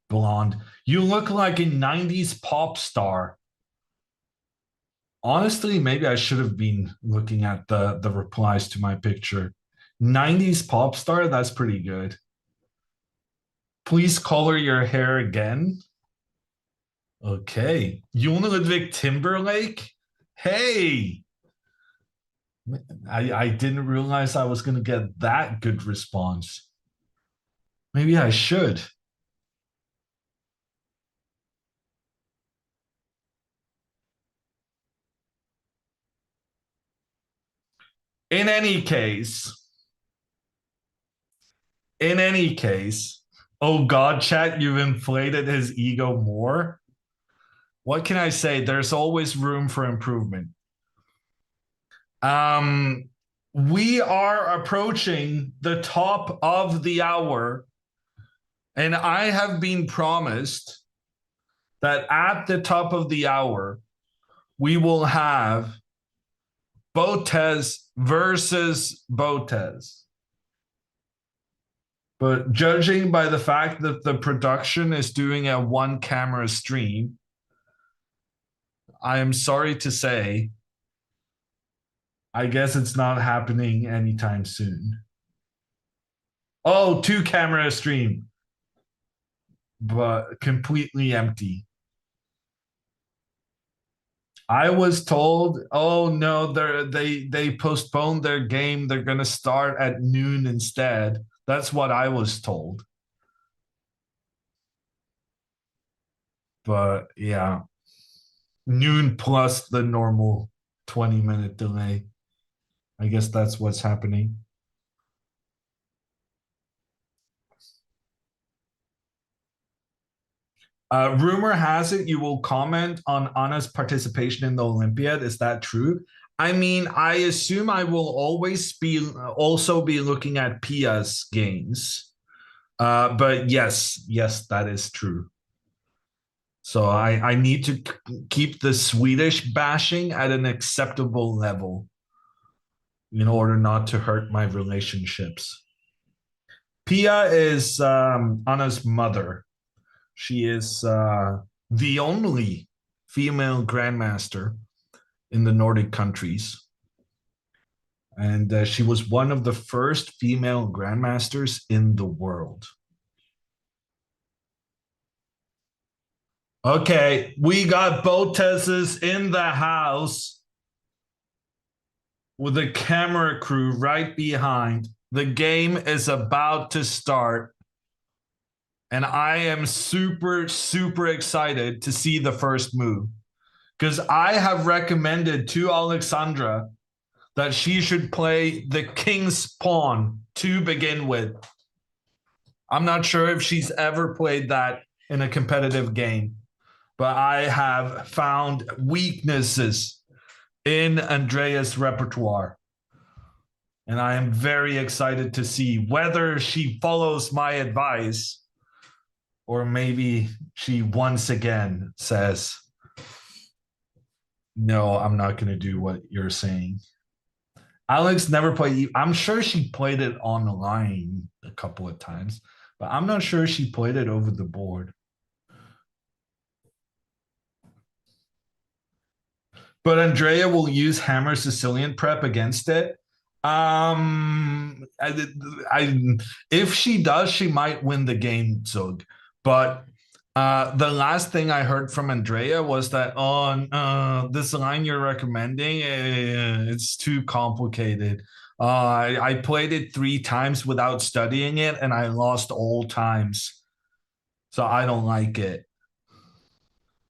blonde. You look like a 90s pop star. Honestly, maybe I should have been looking at the replies to my picture. 90s pop star, that's pretty good. Please color your hair again. Okay. Jon Ludwig Timberlake? Hey! I didn't realize I was going to get that good response. Maybe I should. In any case, oh God, chat, you've inflated his ego more. What can I say? There's always room for improvement. We are approaching the top of the hour, and I have been promised that at the top of the hour, we will have Botez versus Botez. But judging by the fact that the production is doing a one camera stream, I am sorry to say, I guess it's not happening anytime soon. Oh, two camera stream, but completely empty. I was told, oh no, they postponed their game. They're gonna start at noon instead. That's what I was told. But yeah, noon plus the normal 20-minute delay. I guess that's what's happening. Rumor has it you will comment on Anna's participation in the Olympiad. Is that true? I mean, I assume I will always be also be looking at Pia's games. But yes, that is true. So I need to keep the Swedish bashing at an acceptable level in order not to hurt my relationships. Pia is Anna's mother. She is the only female grandmaster in the Nordic countries. And she was one of the first female grandmasters in the world. Okay, we got Botez's in the house with a camera crew right behind. The game is about to start. And I am super, super excited to see the first move. Because I have recommended to Alexandra that she should play the king's pawn to begin with. I'm not sure if she's ever played that in a competitive game, but I have found weaknesses in Andrea's repertoire. And I am very excited to see whether she follows my advice or maybe she once again says, no, I'm not going to do what you're saying. Alex never played. I'm sure she played it online a couple of times, but I'm not sure she played it over the board. But Andrea will use Hammer Sicilian prep against it. If she does, she might win the game, Zug. But the last thing I heard from Andrea was that this line you're recommending, it's too complicated. I played it 3 times without studying it, and I lost all times. So I don't like it.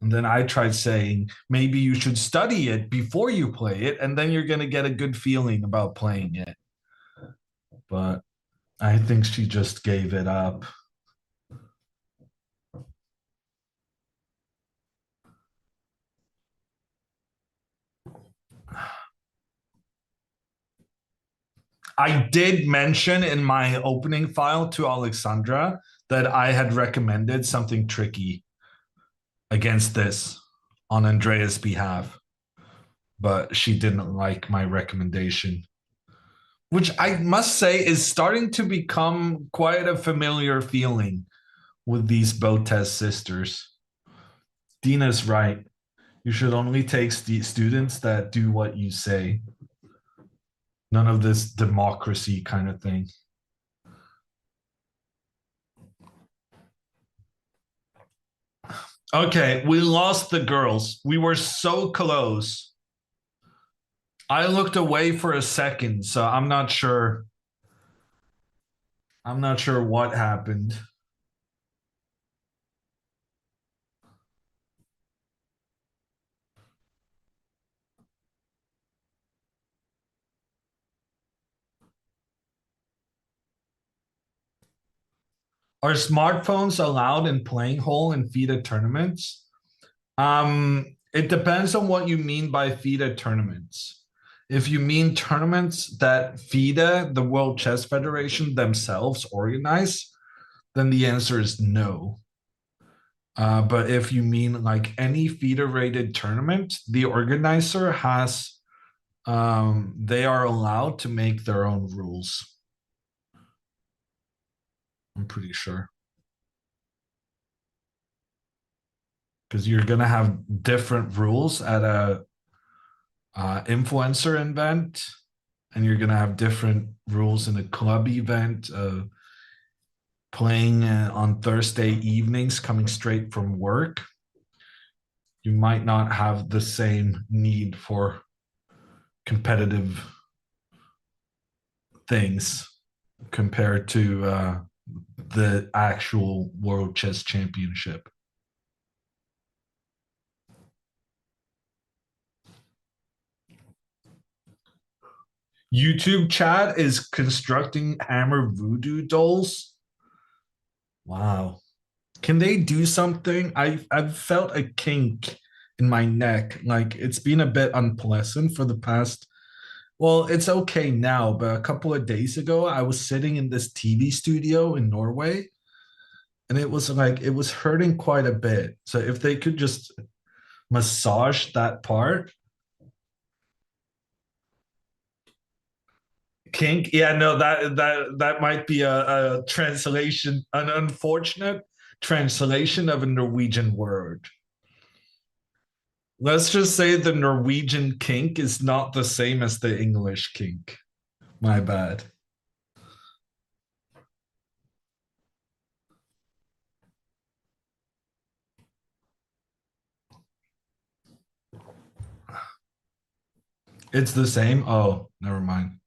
And then I tried saying, maybe you should study it before you play it, and then you're going to get a good feeling about playing it. But I think she just gave it up. I did mention in my opening file to Alexandra that I had recommended something tricky against this on Andrea's behalf, but she didn't like my recommendation, which I must say is starting to become quite a familiar feeling with these Botez sisters. Dina's right. You should only take students that do what you say. None of this democracy kind of thing. Okay, we lost the girls. We were so close. I looked away for a second, so I'm not sure. I'm not sure what happened. Are smartphones allowed in playing hole in FIDE tournaments? It depends on what you mean by FIDE tournaments. If you mean tournaments that FIDE, the World Chess Federation themselves organize, then the answer is no. But if you mean like any FIDE-rated tournament, the organizer has, they are allowed to make their own rules. I'm pretty sure. Because you're going to have different rules at a influencer event, and you're going to have different rules in a club event, playing on Thursday evenings, coming straight from work. You might not have the same need for competitive things compared to the actual World Chess Championship. YouTube chat is constructing hammer voodoo dolls. Wow. Can they do something? I've felt a kink in my neck. Like it's been a bit unpleasant for the past. Well, it's okay now, but a couple of days ago, I was sitting in this TV studio in Norway, and it was like it was hurting quite a bit. So if they could just massage that part. Kink, yeah, no, that might be a translation, an unfortunate translation of a Norwegian word. Let's just say the Norwegian kink is not the same as the English kink. My bad. It's the same? Oh, never mind.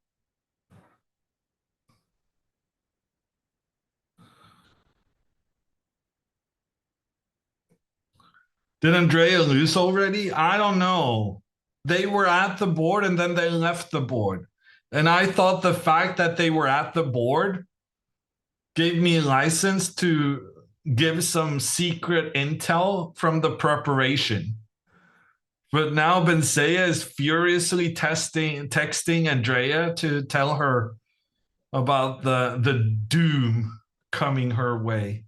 Did Andrea lose already? I don't know. They were at the board and then they left the board. And I thought the fact that they were at the board gave me a license to give some secret intel from the preparation. But now Bensea is furiously texting Andrea to tell her about the doom coming her way.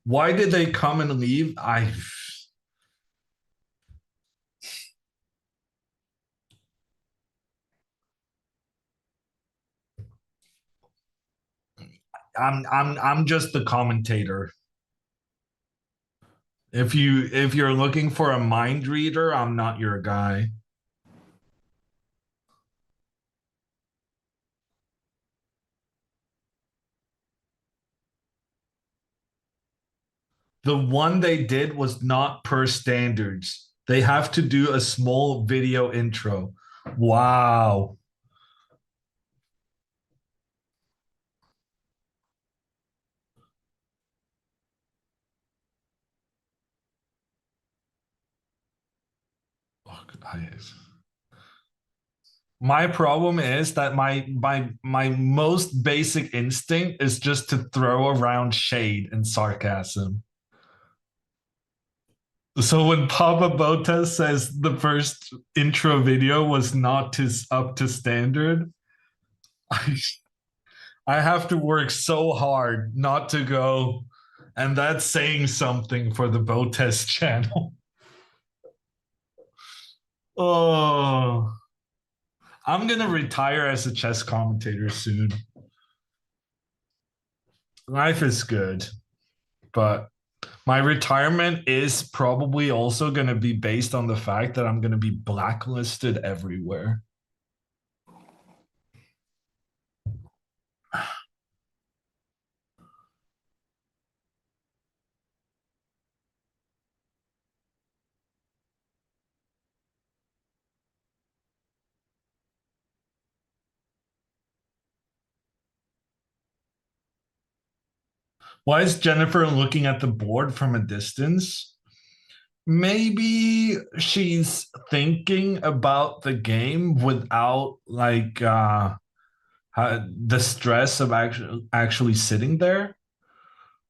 Why did they come and leave? I'm just the commentator. If you're looking for a mind reader, I'm not your guy. The one they did was not per standards. They have to do a small video intro. Wow. My problem is that my most basic instinct is just to throw around shade and sarcasm. So when Papa Botez says the first intro video was not up to standard, I, I have to work so hard not to go, and that's saying something for the Botez channel. Oh, I'm gonna retire as a chess commentator soon. Life is good, but my retirement is probably also going to be based on the fact that I'm going to be blacklisted everywhere. Why is Jennifer looking at the board from a distance? Maybe she's thinking about the game without like the stress of actually sitting there.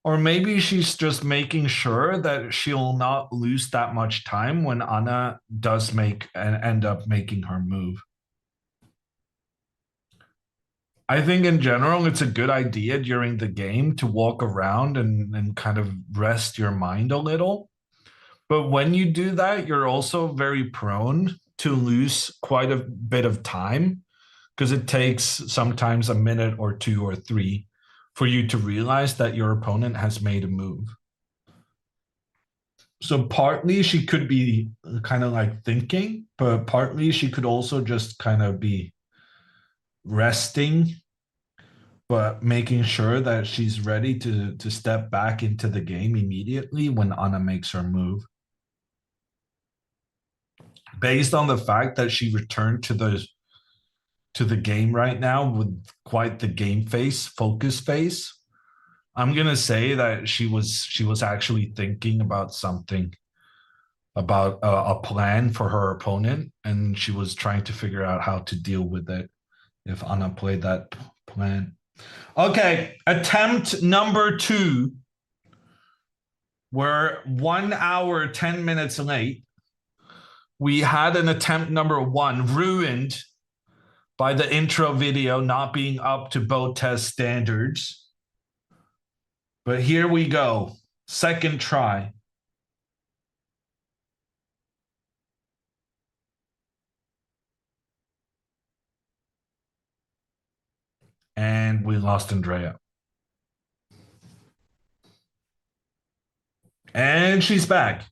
Or maybe she's just making sure that she'll not lose that much time when Anna does make and end up making her move. I think in general, it's a good idea during the game to walk around and kind of rest your mind a little. But when you do that, you're also very prone to lose quite a bit of time because it takes sometimes a minute or two or three for you to realize that your opponent has made a move. So partly she could be kind of like thinking, but partly she could also just kind of be resting, but making sure that she's ready to step back into the game immediately when Anna makes her move. Based on the fact that she returned to the game right now with quite the game face, focus face, I'm gonna say that she was actually thinking about something, about a plan for her opponent, and she was trying to figure out how to deal with it if Anna played that plan. Okay, attempt number 2. We're 1 hour 10 minutes late. We had an attempt number 1 ruined by the intro video not being up to Botez standards. But here we go. Second try. And we lost Andrea. And she's back.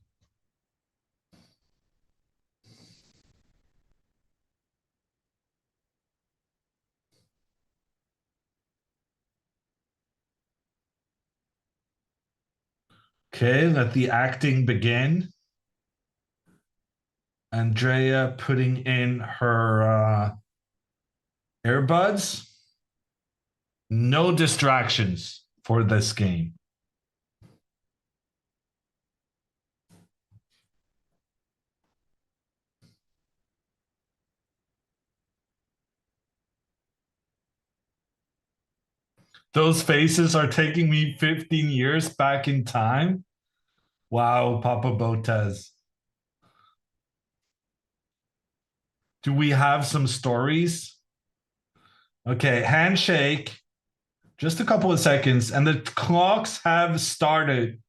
Okay, let the acting begin. Andrea putting in her earbuds. No distractions for this game. Those faces are taking me 15 years back in time. Wow, Papa Botez. Do we have some stories? Okay, handshake. Just a couple of seconds, and the clocks have started.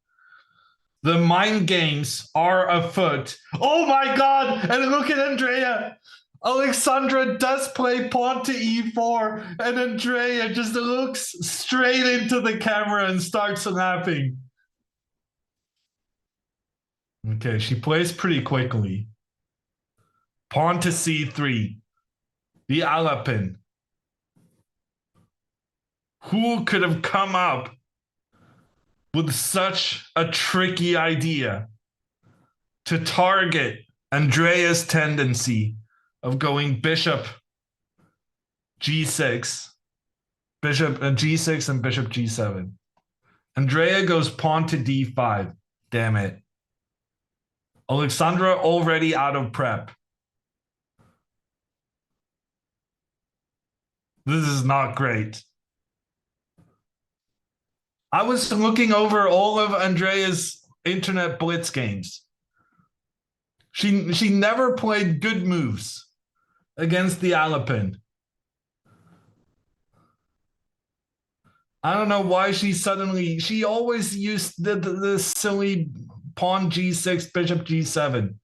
The mind games are afoot. Oh my God! And look at Andrea. Alexandra does play pawn to e4, and Andrea just looks straight into the camera and starts laughing. Okay, she plays pretty quickly. Pawn to c3. The Alapin. Who could have come up with such a tricky idea to target Andrea's tendency of going bishop g6, bishop g6 and bishop g7. Andrea goes pawn to d5. Damn it. Alexandra already out of prep. This is not great. I was looking over all of Andrea's internet blitz games. She never played good moves against the Alapin. I don't know why she always used the silly pawn g6, bishop g7.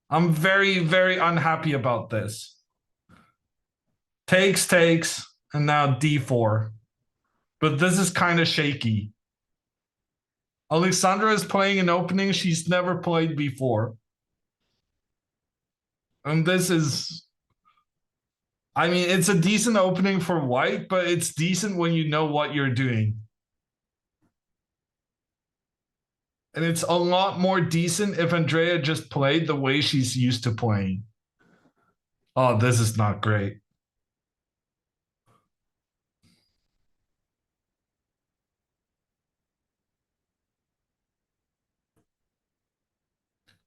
I'm very, very unhappy about this. Takes, and now d4. But this is kind of shaky. Alexandra is playing an opening she's never played before. And this is... I mean, it's a decent opening for white, but it's decent when you know what you're doing. And it's a lot more decent if Andrea just played the way she's used to playing. Oh, this is not great.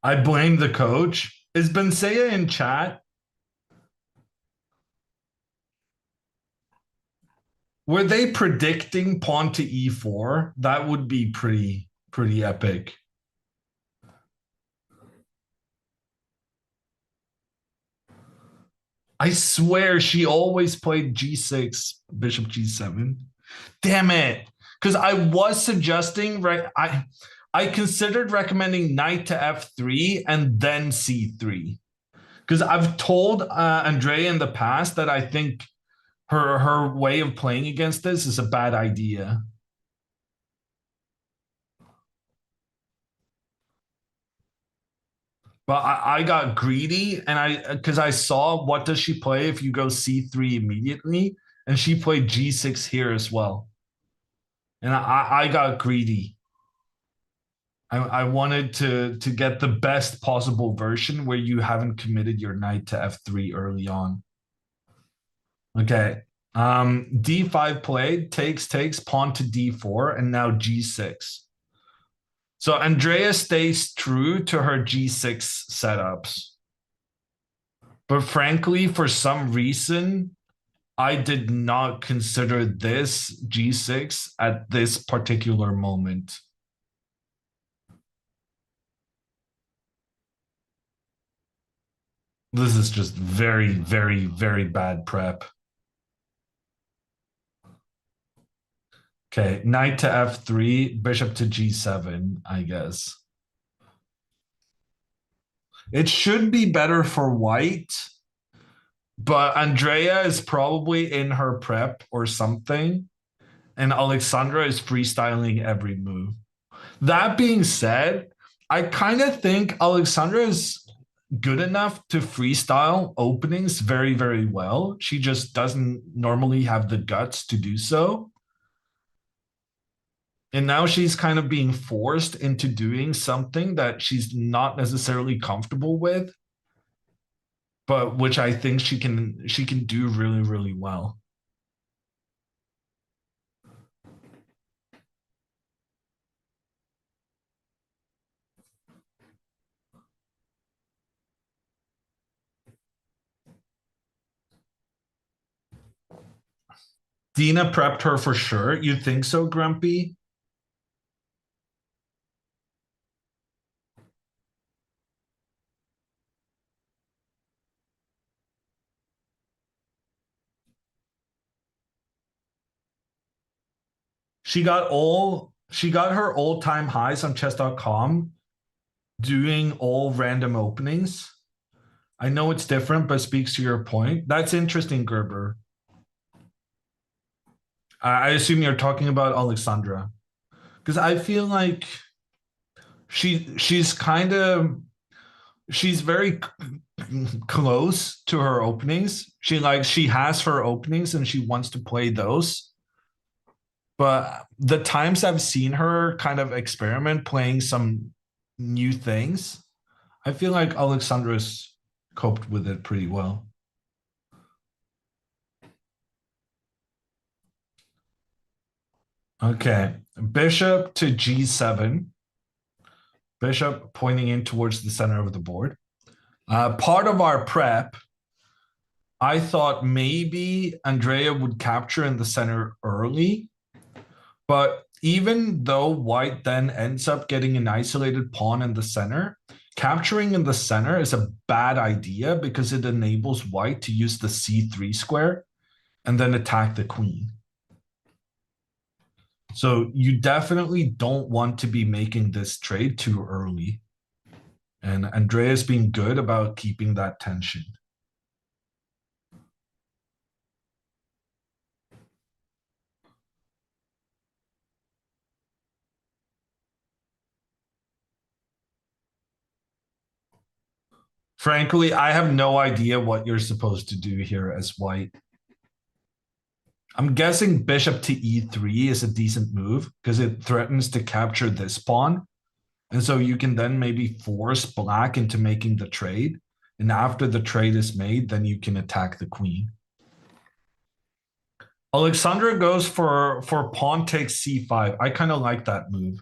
I blame the coach. Is Bensea in chat? Were they predicting pawn to e4? That would be pretty epic. I swear she always played g6, bishop g7. Damn it. Because I was suggesting, right? I considered recommending knight to f3 and then c3. Because I've told Andrea in the past that I think her way of playing against this is a bad idea. But I got greedy, and because I saw what does she play if you go c3 immediately, and she played g6 here as well. And I got greedy. I wanted to get the best possible version where you haven't committed your knight to f3 early on. Okay. D5 played, takes, pawn to d4, and now g6. So Andrea stays true to her g6 setups. But frankly, for some reason, I did not consider this g6 at this particular moment. This is just very, very, very bad prep. Okay, knight to f3, bishop to g7, I guess. It should be better for white, but Andrea is probably in her prep or something, and Alexandra is freestyling every move. That being said, I kind of think Alexandra is good enough to freestyle openings very, very well. She just doesn't normally have the guts to do so. And now she's kind of being forced into doing something that she's not necessarily comfortable with, but which I think she can do really, really well. Dina prepped her for sure. You think so, Grumpy? She got her all-time highs on chess.com doing all random openings. I know it's different, but speaks to your point. That's interesting, Gerber. I assume you're talking about Alexandra, because I feel like she's very close to her openings. She has her openings and she wants to play those. But the times I've seen her kind of experiment playing some new things, I feel like Alexandra's coped with it pretty well. Okay, bishop to g7. Bishop pointing in towards the center of the board. Part of our prep, I thought maybe Andrea would capture in the center early. But even though white then ends up getting an isolated pawn in the center, capturing in the center is a bad idea because it enables white to use the c3 square and then attack the queen. So you definitely don't want to be making this trade too early. And Andrea's been good about keeping that tension. Frankly, I have no idea what you're supposed to do here as white. I'm guessing bishop to e3 is a decent move because it threatens to capture this pawn. And so you can then maybe force black into making the trade. And after the trade is made, then you can attack the queen. Alexandra goes for pawn takes c5. I kind of like that move.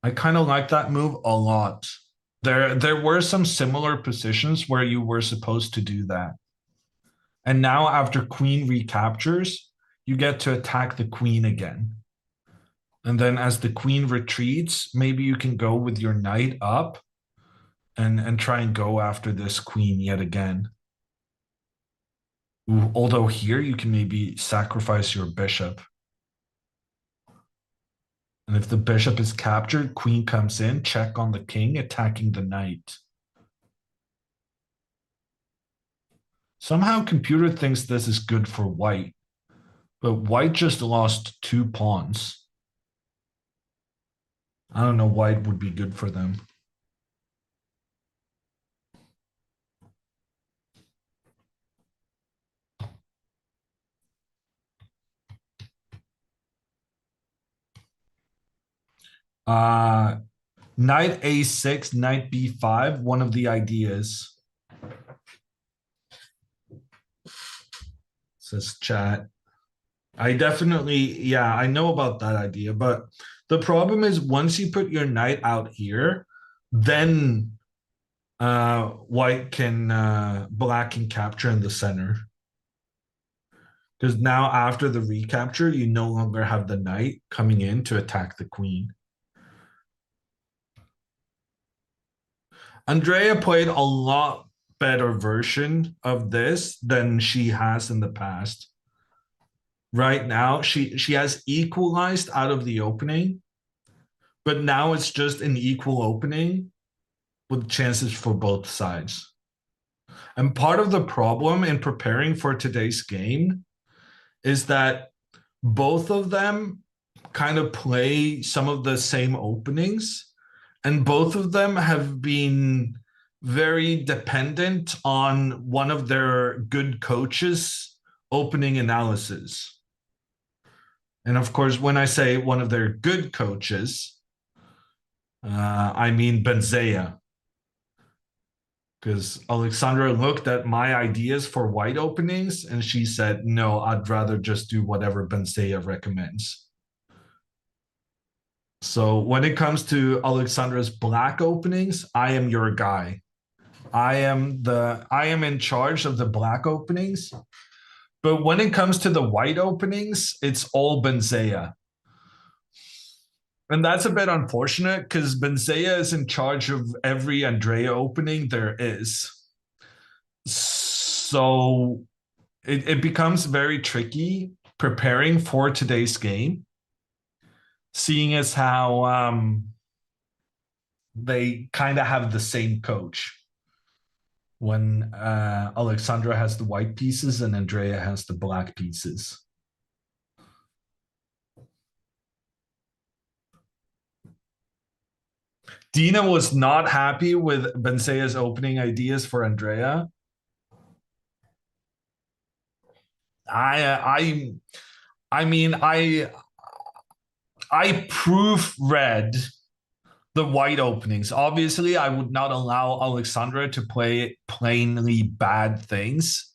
I kind of like that move a lot. There were some similar positions where you were supposed to do that. And now after queen recaptures, you get to attack the queen again. And then as the queen retreats, maybe you can go with your knight up and try and go after this queen yet again. Ooh, although here you can maybe sacrifice your bishop. And if the bishop is captured, queen comes in, check on the king, attacking the knight. Somehow computer thinks this is good for white, but white just lost 2 pawns. I don't know why it would be good for them. Knight a6, knight b5, one of the ideas. Says chat. I definitely, yeah, I know about that idea, but the problem is once you put your knight out here, then white can, black can capture in the center. Because now after the recapture, you no longer have the knight coming in to attack the queen. Andrea played a lot better version of this than she has in the past. Right now, she has equalized out of the opening, but now it's just an equal opening with chances for both sides. And part of the problem in preparing for today's game is that both of them kind of play some of the same openings, and both of them have been very dependent on one of their good coaches' opening analysis. And of course, when I say one of their good coaches, I mean Benzea. Because Alexandra looked at my ideas for white openings and she said, no, I'd rather just do whatever Benzea recommends. So when it comes to Alexandra's black openings, I am your guy. I am in charge of the black openings. But when it comes to the white openings, it's all Benzea. And that's a bit unfortunate because Benzea is in charge of every Andrea opening there is. So it becomes very tricky preparing for today's game, seeing as how they kind of have the same coach. When Alexandra has the white pieces and Andrea has the black pieces. Dina was not happy with Benzea's opening ideas for Andrea. I mean, I proofread the white openings. Obviously, I would not allow Alexandra to play plainly bad things.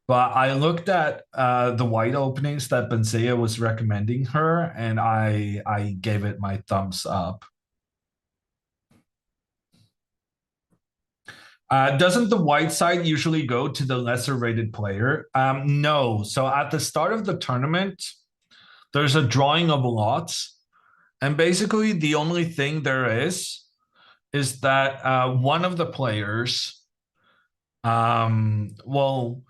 But I looked at the white openings that Benzea was recommending her, and I gave it my thumbs up. Doesn't the white side usually go to the lesser rated player? No. So at the start of the tournament, there's a drawing of lots. And basically, the only thing there is that one of the players, well,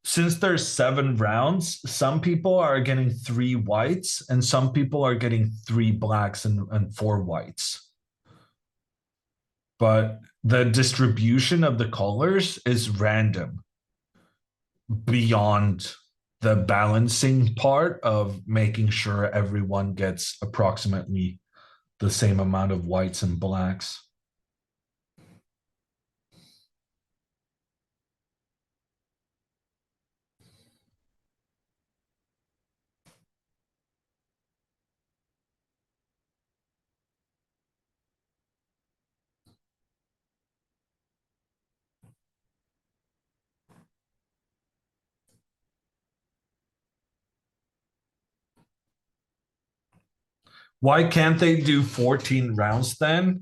since there's 7 rounds, some people are getting 3 whites and some people are getting 3 blacks and 4 whites. But the distribution of the colors is random beyond the balancing part of making sure everyone gets approximately the same amount of whites and blacks. Why can't they do 14 rounds then?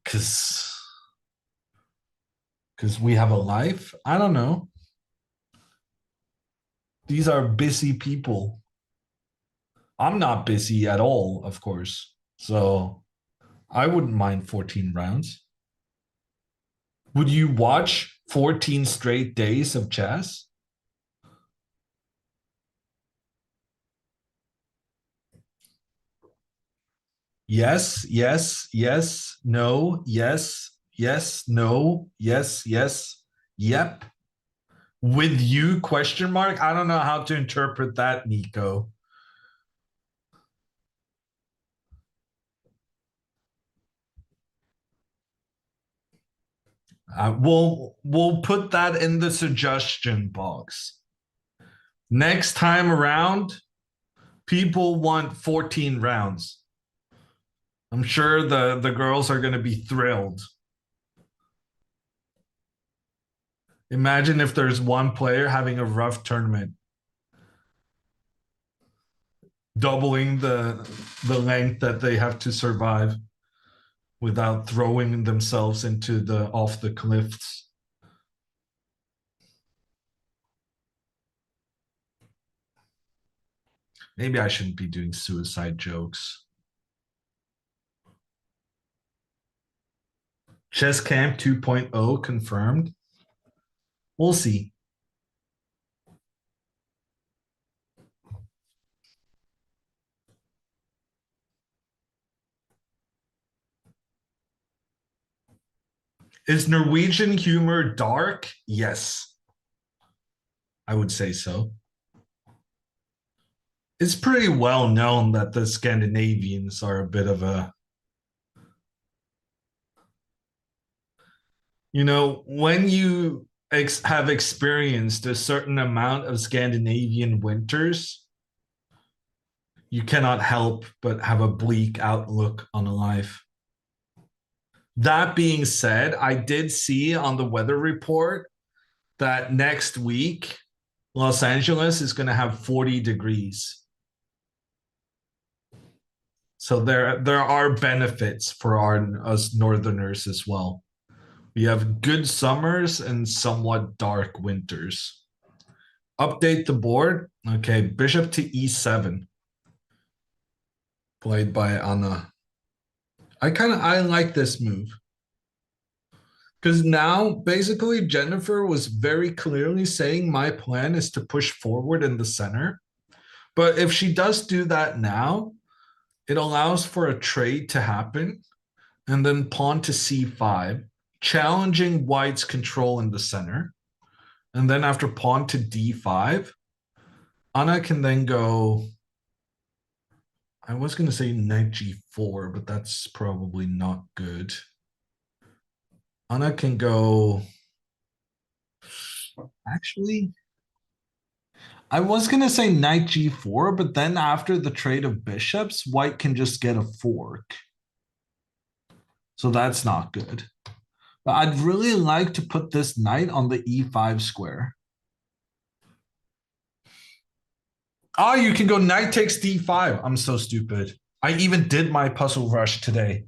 Because we have a life? I don't know. These are busy people. I'm not busy at all, of course. So I wouldn't mind 14 rounds. Would you watch 14 straight days of chess? Yes, yes, yes, no, yes, yes, no, yes, yes, yep. With you, question mark? I don't know how to interpret that, Nico. We'll put that in the suggestion box. Next time around, people want 14 rounds. I'm sure the girls are going to be thrilled. Imagine if there's one player having a rough tournament, doubling the length that they have to survive without throwing themselves into the off the cliffs. Maybe I shouldn't be doing suicide jokes. Chess Camp 2.0 confirmed. We'll see. Is Norwegian humor dark? Yes. I would say so. It's pretty well known that the Scandinavians are a bit of a, you know, when you have experienced a certain amount of Scandinavian winters, you cannot help but have a bleak outlook on life. That being said, I did see on the weather report that next week, Los Angeles is going to have 40 degrees. So there are benefits for us Northerners as well. We have good summers and somewhat dark winters. Update the board. Okay, bishop to e7. Played by Anna. I like this move. Because now, basically, Jennifer was very clearly saying my plan is to push forward in the center. But if she does do that now, it allows for a trade to happen and then pawn to c5, challenging white's control in the center. And then after pawn to d5, Anna can then go, I was going to say knight g4, but that's probably not good. Anna can go, actually, I was going to say knight g4, but then after the trade of bishops, white can just get a fork. So that's not good. But I'd really like to put this knight on the e5 square. Oh, you can go knight takes d5. I'm so stupid. I even did my puzzle rush today.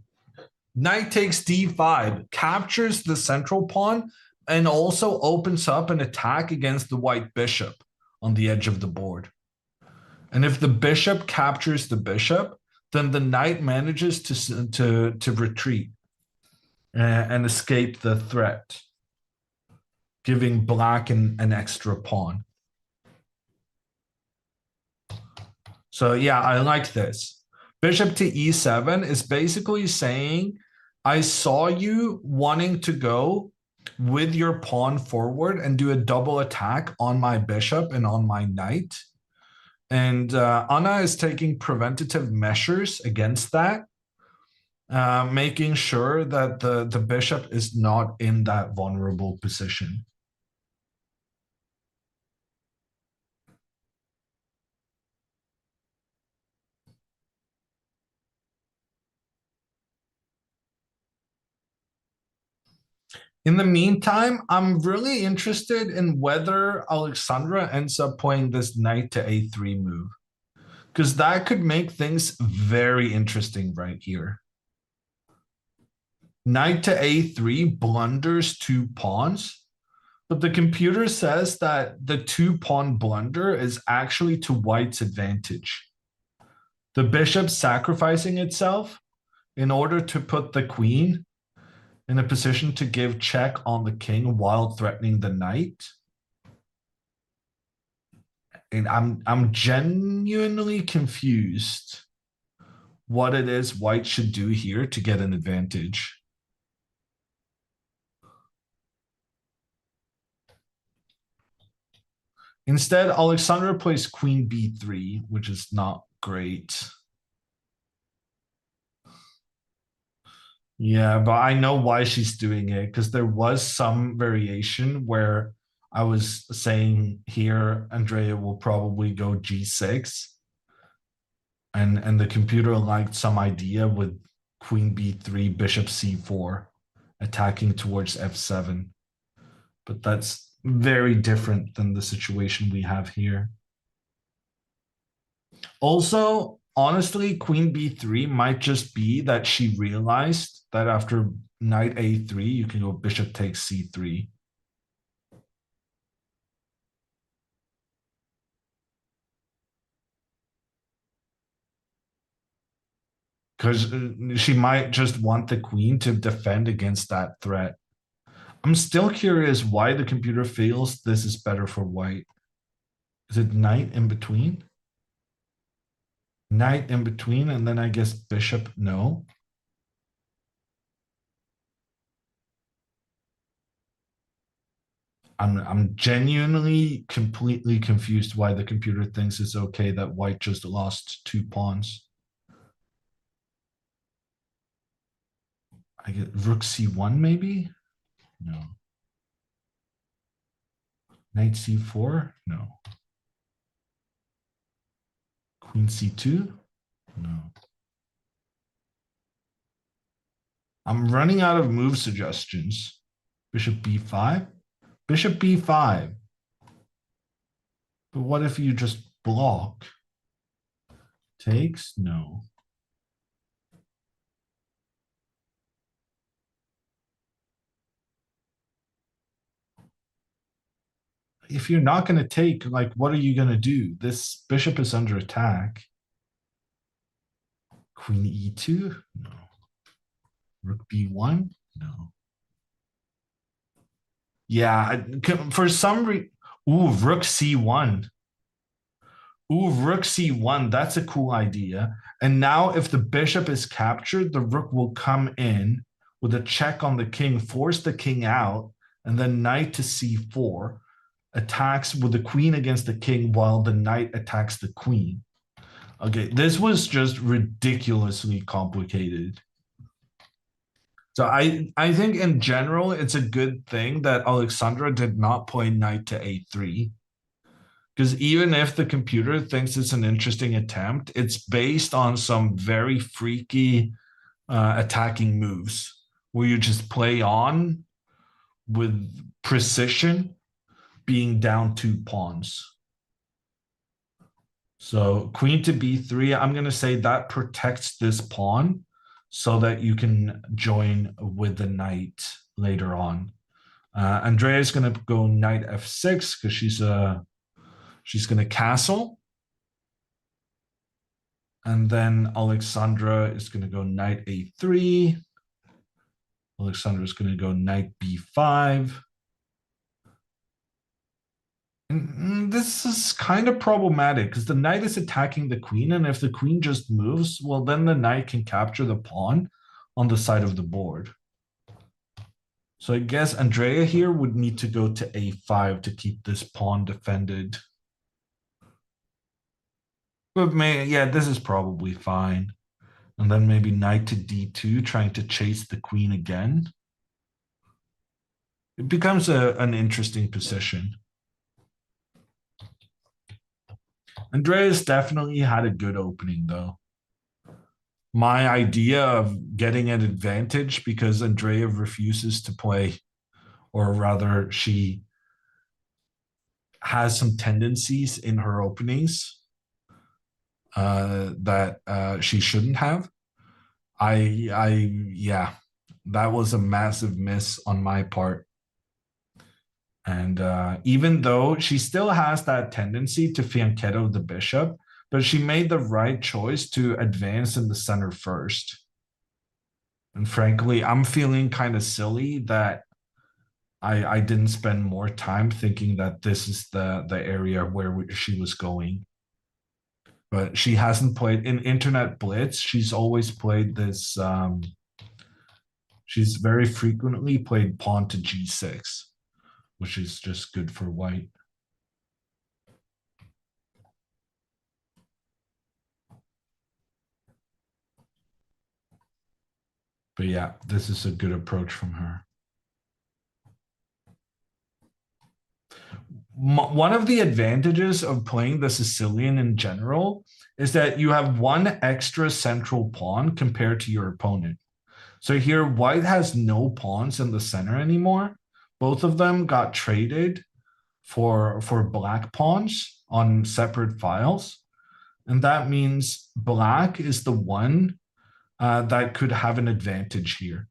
Knight takes d5, captures the central pawn, and also opens up an attack against the white bishop on the edge of the board. And if the bishop captures the bishop, then the knight manages to retreat and escape the threat, giving black an extra pawn. So yeah, I like this. Bishop to e7 is basically saying, I saw you wanting to go with your pawn forward and do a double attack on my bishop and on my knight. And Anna is taking preventative measures against that, making sure that the bishop is not in that vulnerable position. In the meantime, I'm really interested in whether Alexandra ends up playing this knight to a3 move, because that could make things very interesting right here. Knight to a3 blunders 2 pawns, but the computer says that the 2-pawn blunder is actually to white's advantage. The bishop sacrificing itself in order to put the queen in a position to give check on the king while threatening the knight. And I'm genuinely confused what it is white should do here to get an advantage. Instead, Alexandra plays queen b3, which is not great. Yeah, but I know why she's doing it, because there was some variation where I was saying here, Andrea will probably go g6. And the computer liked some idea with queen b3, bishop c4, attacking towards f7. But that's very different than the situation we have here. Also, honestly, queen b3 might just be that she realized that after knight a3, you can go bishop takes c3. Because she might just want the queen to defend against that threat. I'm still curious why the computer feels this is better for white. Is it knight in between? Knight in between, and then I guess bishop, no. I'm genuinely completely confused why the computer thinks it's okay that white just lost 2 pawns. I get rook c1 maybe? No. Knight c4? No. Queen c2? No. I'm running out of move suggestions. Bishop b5? Bishop b5. But what if you just block? Takes? No. If you're not going to take, like, what are you going to do? This bishop is under attack. Queen e2? No. Rook b1? No. Yeah, for some reason, ooh, rook c1. Ooh, rook c1, that's a cool idea. And now if the bishop is captured, the rook will come in with a check on the king, force the king out, and then knight to c4, attacks with the queen against the king while the knight attacks the queen. Okay, this was just ridiculously complicated. So I think in general, it's a good thing that Alexandra did not play knight to a3. Because even if the computer thinks it's an interesting attempt, it's based on some very freaky attacking moves where you just play on with precision, being down 2 pawns. So queen to b3, I'm going to say that protects this pawn so that you can join with the knight later on. Andrea is going to go knight f6 because she's going to castle. And then Alexandra is going to go knight a3. Alexandra is going to go knight b5. And this is kind of problematic because the knight is attacking the queen, and if the queen just moves, well, then the knight can capture the pawn on the side of the board. So I guess Andrea here would need to go to a5 to keep this pawn defended. But yeah, this is probably fine. And then maybe knight to d2, trying to chase the queen again. It becomes an interesting position. Andrea's definitely had a good opening, though. My idea of getting an advantage because Andrea refuses to play, or rather, she has some tendencies in her openings that she shouldn't have. Yeah, that was a massive miss on my part. And even though she still has that tendency to fianchetto the bishop, but she made the right choice to advance in the center first. And frankly, I'm feeling kind of silly that I didn't spend more time thinking that this is the area where she was going. But she hasn't played in Internet Blitz. She's always played this. She's very frequently played pawn to g6, which is just good for white. But yeah, this is a good approach from her. One of the advantages of playing the Sicilian in general is that you have one extra central pawn compared to your opponent. So here, white has no pawns in the center anymore. Both of them got traded for black pawns on separate files. And that means black is the one that could have an advantage here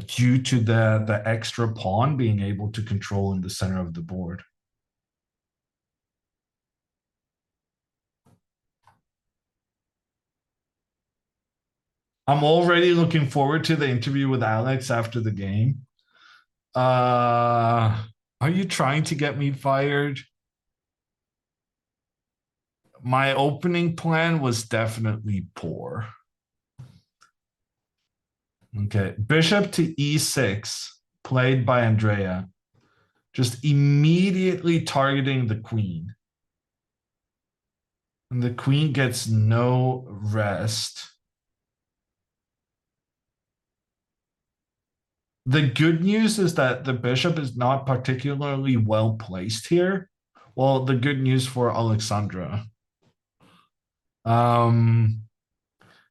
due to the extra pawn being able to control in the center of the board. I'm already looking forward to the interview with Alex after the game. Are you trying to get me fired? My opening plan was definitely poor. Okay, bishop to e6, played by Andrea. Just immediately targeting the queen. And the queen gets no rest. The good news is that the bishop is not particularly well placed here. Well, the good news for Alexandra.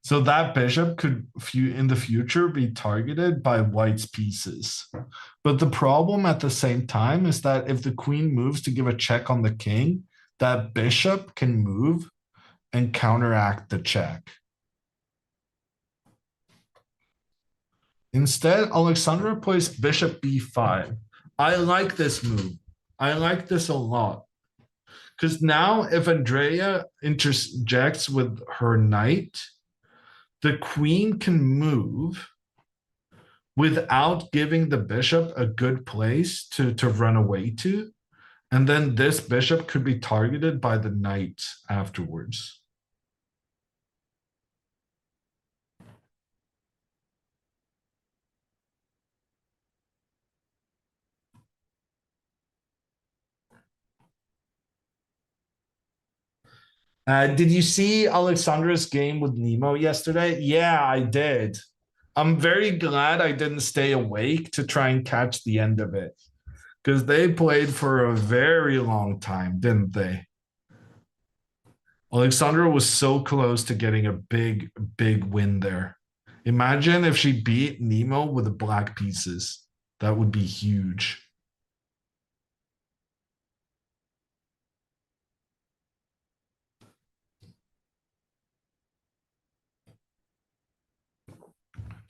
So that bishop could, in the future, be targeted by white's pieces. But the problem at the same time is that if the queen moves to give a check on the king, that bishop can move and counteract the check. Instead, Alexandra plays bishop b5. I like this move. I like this a lot. Because now if Andrea interjects with her knight, the queen can move without giving the bishop a good place to run away to. And then this bishop could be targeted by the knight afterwards. Did you see Alexandra's game with Nemo yesterday? Yeah, I did. I'm very glad I didn't stay awake to try and catch the end of it, because they played for a very long time, didn't they? Alexandra was so close to getting a big, big win there. Imagine if she beat Nemo with the black pieces. That would be huge.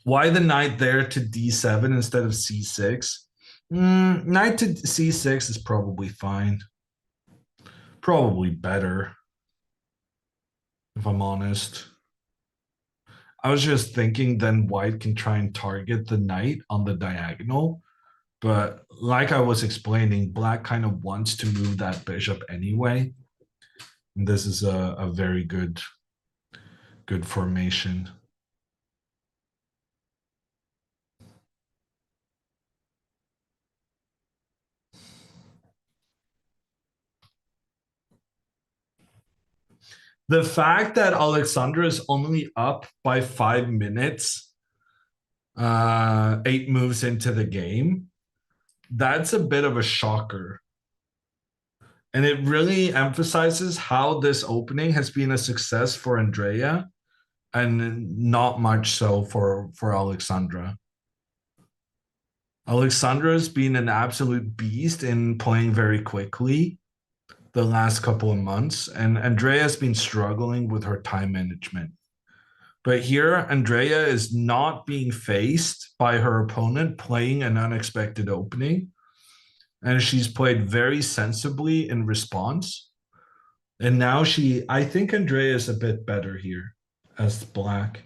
Why the knight there to d7 instead of c6? Knight to c6 is probably fine. Probably better. if I'm honest. I was just thinking then white can try and target the knight on the diagonal. But like I was explaining, black kind of wants to move that bishop anyway. And this is a very good formation. The fact that Alexandra is only up by 5 minutes, 8 moves into the game, that's a bit of a shocker. And it really emphasizes how this opening has been a success for Andrea and not much so for Alexandra. Alexandra has been an absolute beast in playing very quickly the last couple of months, and Andrea has been struggling with her time management. But here, Andrea is not being faced by her opponent playing an unexpected opening, and she's played very sensibly in response. And now I think Andrea is a bit better here as black.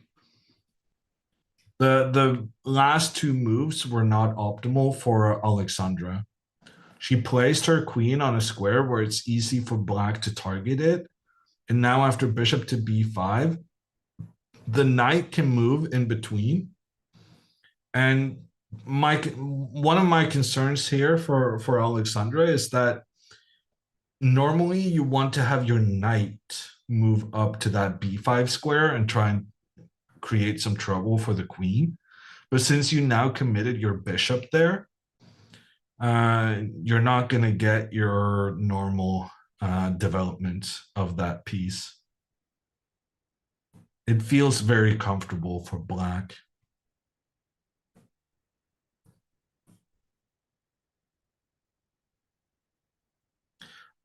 The last 2 moves were not optimal for Alexandra. She placed her queen on a square where it's easy for black to target it. And now after bishop to b5, the knight can move in between. And one of my concerns here for Alexandra is that normally you want to have your knight move up to that b5 square and try and create some trouble for the queen. But since you now committed your bishop there, you're not going to get your normal development of that piece. It feels very comfortable for black.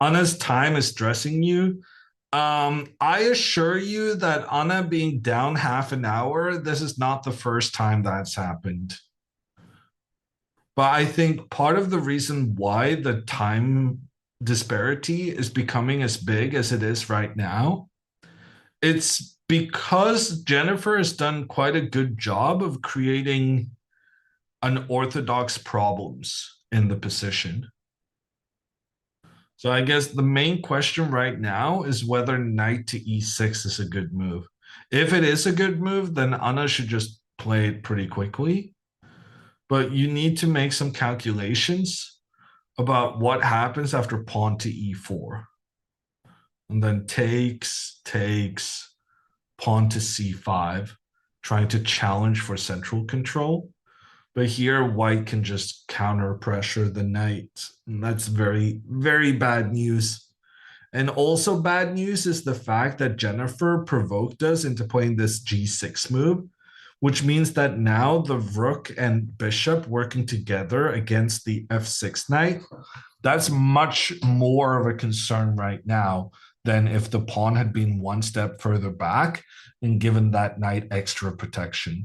Anna's time is stressing you. I assure you that Anna being down half an hour, this is not the first time that's happened. But I think part of the reason why the time disparity is becoming as big as it is right now, it's because Jennifer has done quite a good job of creating unorthodox problems in the position. So I guess the main question right now is whether knight to e6 is a good move. If it is a good move, then Anna should just play it pretty quickly. But you need to make some calculations about what happens after pawn to e4. And then takes, pawn to c5, trying to challenge for central control. But here, white can just counter pressure the knight. And that's very, very bad news. And also bad news is the fact that Jennifer provoked us into playing this g6 move, which means that now the rook and bishop working together against the f6 knight, that's much more of a concern right now than if the pawn had been one step further back and given that knight extra protection.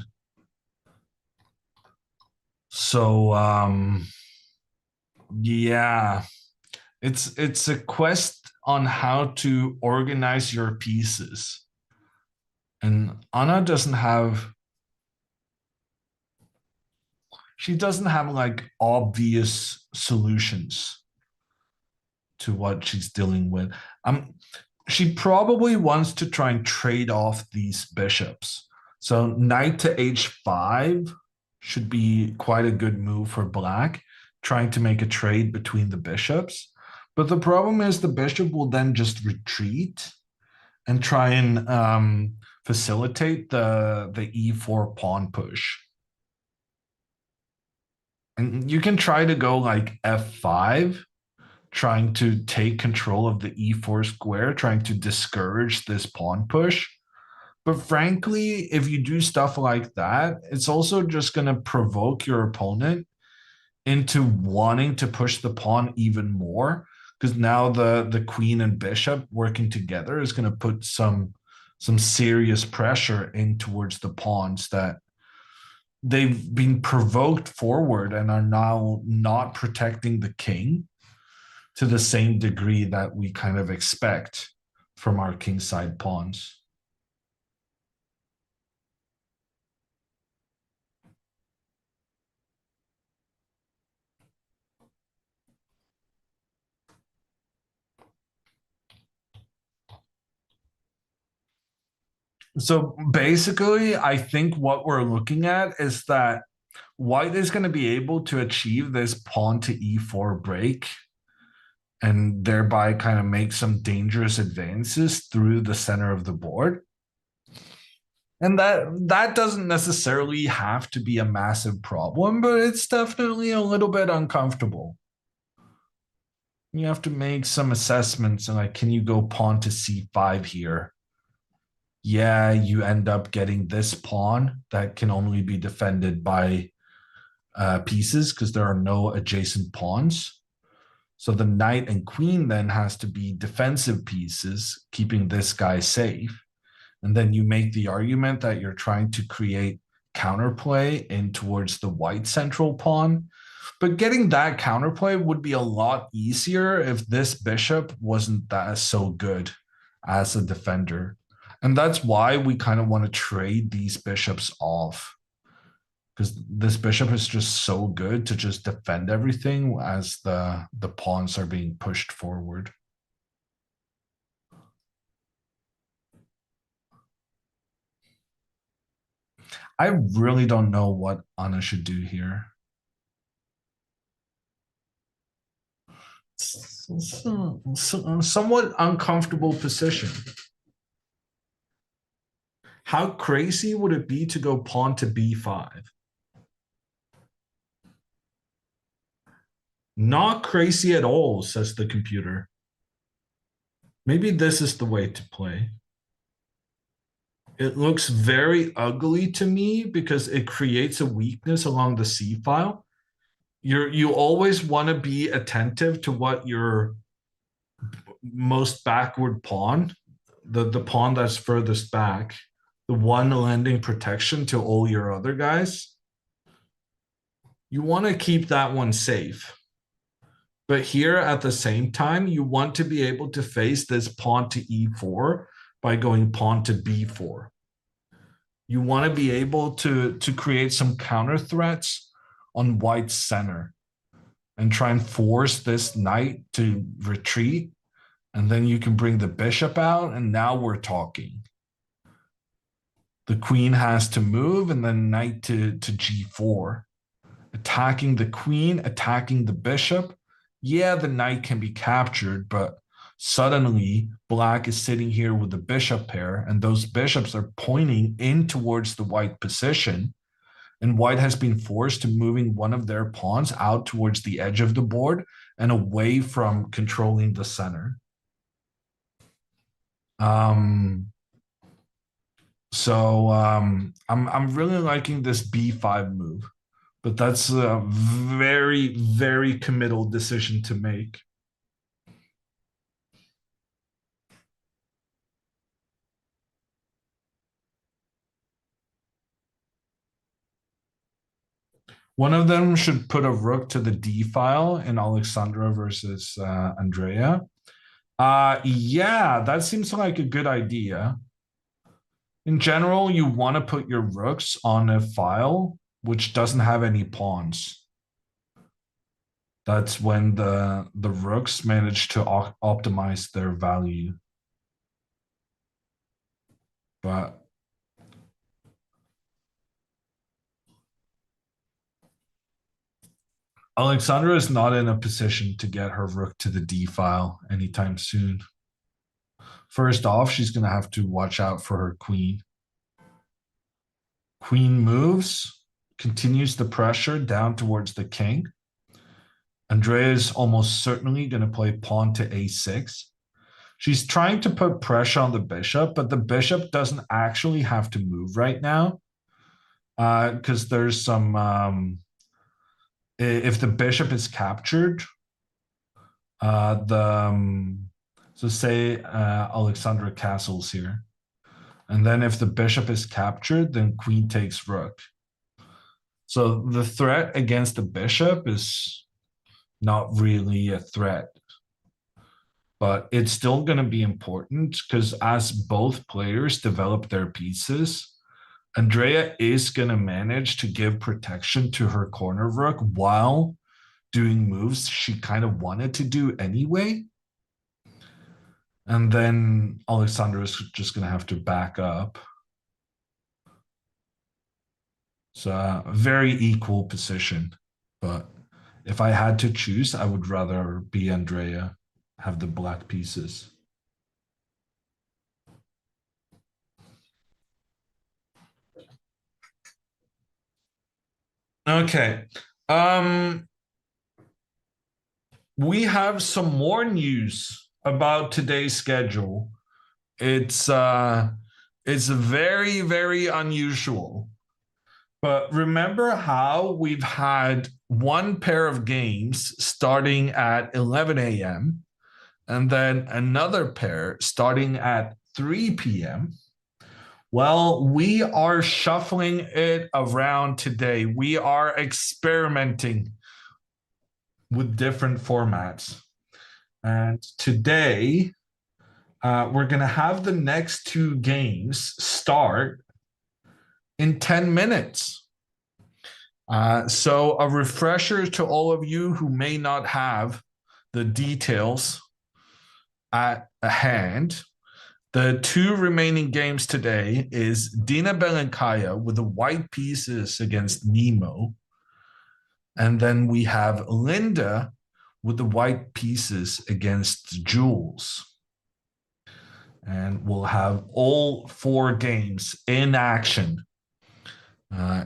So, yeah, it's a quest on how to organize your pieces. And Anna doesn't have like obvious solutions to what she's dealing with. She probably wants to try and trade off these bishops. So knight to h5 should be quite a good move for black, trying to make a trade between the bishops. But the problem is the bishop will then just retreat and try and facilitate the e4 pawn push. And you can try to go like f5, trying to take control of the e4 square, trying to discourage this pawn push. But frankly, if you do stuff like that, it's also just going to provoke your opponent into wanting to push the pawn even more, because now the queen and bishop working together is going to put some serious pressure in towards the pawns that they've been provoked forward and are now not protecting the king to the same degree that we kind of expect from our kingside pawns. So basically, I think what we're looking at is that white is going to be able to achieve this pawn to e4 break and thereby kind of make some dangerous advances through the center of the board. And that doesn't necessarily have to be a massive problem, but it's definitely a little bit uncomfortable. You have to make some assessments and like, can you go pawn to c5 here? Yeah, you end up getting this pawn that can only be defended by pieces because there are no adjacent pawns. So the knight and queen then has to be defensive pieces, keeping this guy safe. And then you make the argument that you're trying to create counterplay in towards the white central pawn. But getting that counterplay would be a lot easier if this bishop wasn't that so good as a defender. And that's why we kind of want to trade these bishops off. Because this bishop is just so good to just defend everything as the pawns are being pushed forward. I really don't know what Anna should do here. Somewhat uncomfortable position. How crazy would it be to go pawn to b5? Not crazy at all, says the computer. Maybe this is the way to play. It looks very ugly to me because it creates a weakness along the c file. You always want to be attentive to what your most backward pawn, the pawn that's furthest back, the one lending protection to all your other guys. You want to keep that one safe. But here at the same time, you want to be able to face this pawn to e4 by going pawn to b4. You want to be able to create some counter threats on white's center and try and force this knight to retreat. And then you can bring the bishop out, and now we're talking. The queen has to move, and then knight to g4. Attacking the queen, attacking the bishop. Yeah, the knight can be captured, but suddenly black is sitting here with the bishop pair, and those bishops are pointing in towards the white position, and white has been forced to moving one of their pawns out towards the edge of the board and away from controlling the center. I'm really liking this b5 move, but that's a very, very committal decision to make. One of them should put a rook to the d file in Alexandra versus Andrea. Yeah, that seems like a good idea. In general, you want to put your rooks on a file which doesn't have any pawns. That's when the rooks manage to optimize their value. But Alexandra is not in a position to get her rook to the d file anytime soon. First off, she's going to have to watch out for her queen. Queen moves, continues the pressure down towards the king. Andrea is almost certainly going to play pawn to a6. She's trying to put pressure on the bishop, but the bishop doesn't actually have to move right now because there's some... if the bishop is captured, so say Alexandra castles here. And then if the bishop is captured, then queen takes rook. So the threat against the bishop is not really a threat. But it's still going to be important because as both players develop their pieces, Andrea is going to manage to give protection to her corner rook while doing moves she kind of wanted to do anyway. And then Alexandra is just going to have to back up So a very equal position. But if I had to choose, I would rather be Andrea, have the black pieces. Okay. We have some more news about today's schedule. It's very, very unusual. But remember how we've had one pair of games starting at 11 a.m. and then another pair starting at 3 p.m.? Well, we are shuffling it around today. We are experimenting with different formats. And today, we're going to have the next two games start in 10 minutes. So a refresher to all of you who may not have the details at hand. The two remaining games today is Dina Belenkaya with the white pieces against Nemo. And then we have Linda with the white pieces against Jules. And we'll have all four games in action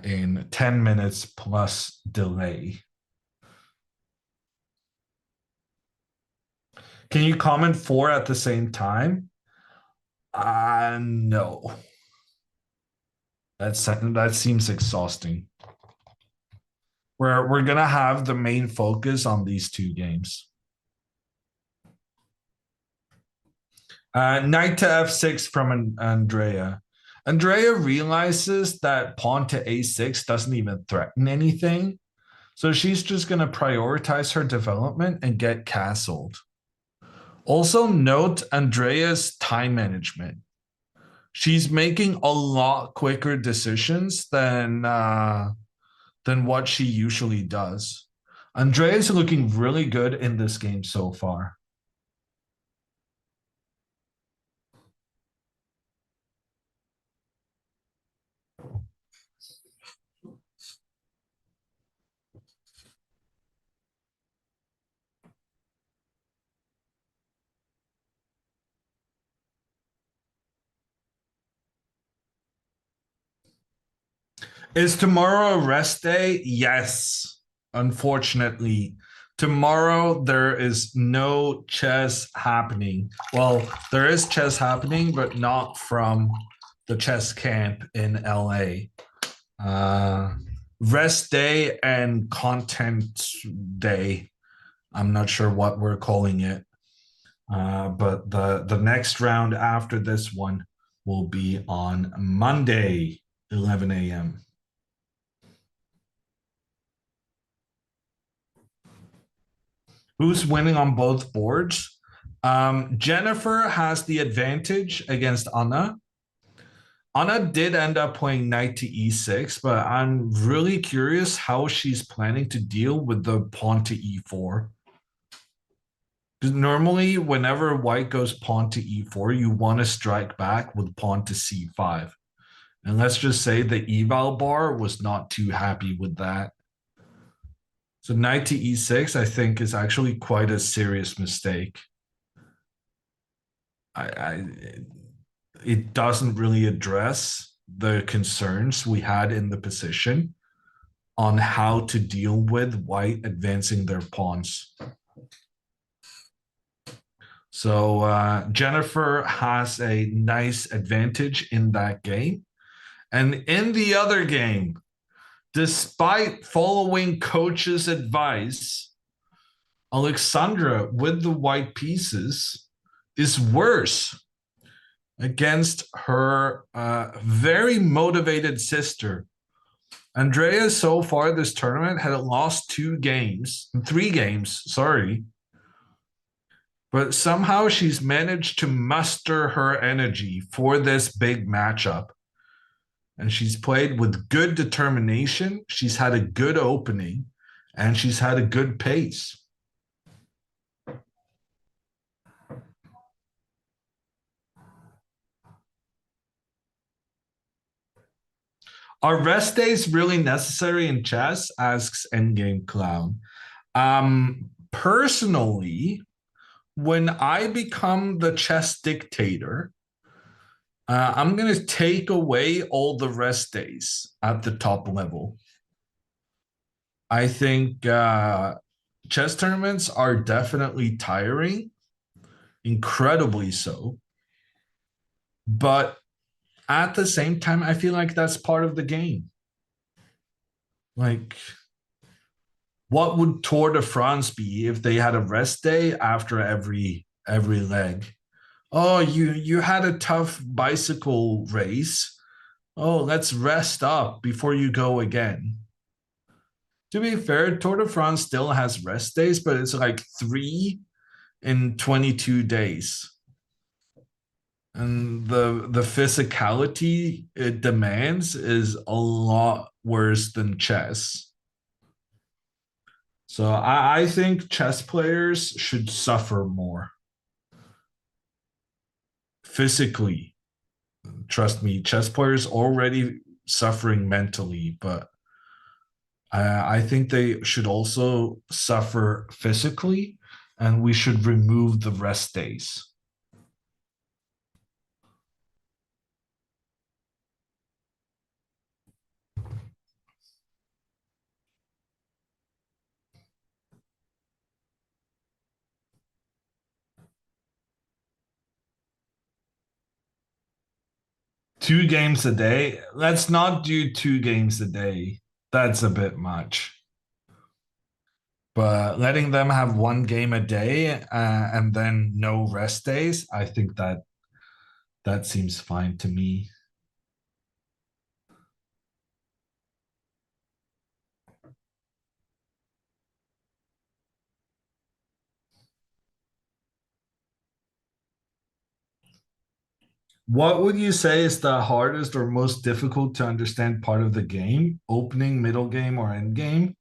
in 10 minutes plus delay. Can you comment four at the same time? No. That seems exhausting. We're gonna have the main focus on these two games. Knight to f6 from Andrea. Andrea realizes that pawn to a6 doesn't even threaten anything. So she's just going to prioritize her development and get castled. Also note Andrea's time management. She's making a lot quicker decisions than what she usually does. Andrea's looking really good in this game so far. Is tomorrow a rest day? Yes. Unfortunately, tomorrow there is no chess happening. Well, there is chess happening, but not from the chess camp in LA. Rest day and content day. I'm not sure what we're calling it. But the next round after this one will be on Monday, 11 a.m. Who's winning on both boards? Jennifer has the advantage against Anna. Anna did end up playing knight to e6, but I'm really curious how she's planning to deal with the pawn to e4. Because normally, whenever white goes pawn to e4, you want to strike back with pawn to c5. And let's just say the eval bar was not too happy with that. So knight to e6, I think, is actually quite a serious mistake. It doesn't really address the concerns we had in the position on how to deal with white advancing their pawns. So Jennifer has a nice advantage in that game. And in the other game, despite following coach's advice, Alexandra with the white pieces is worse against her very motivated sister. Andrea, so far this tournament, had lost three games, sorry. But somehow she's managed to muster her energy for this big matchup. And she's played with good determination. She's had a good opening, and she's had a good pace. Are rest days really necessary in chess? Asks Endgame Clown. Personally, when I become the chess dictator, I'm going to take away all the rest days at the top level. I think chess tournaments are definitely tiring, incredibly so. But at the same time, I feel like that's part of the game. Like, what would Tour de France be if they had a rest day after every leg? Oh, you had a tough bicycle race. Oh, let's rest up before you go again. To be fair, Tour de France still has rest days, but it's like 3 in 22 days. And the physicality it demands is a lot worse than chess. So I think chess players should suffer more physically. Trust me, chess players already suffering mentally, but I think they should also suffer physically, and we should remove the rest days. Two games a day? Let's not do 2 games a day. That's a bit much. But letting them have 1 game a day and then no rest days, I think that seems fine to me. What would you say is the hardest or most difficult to understand part of the game? Opening, middle game, or end game?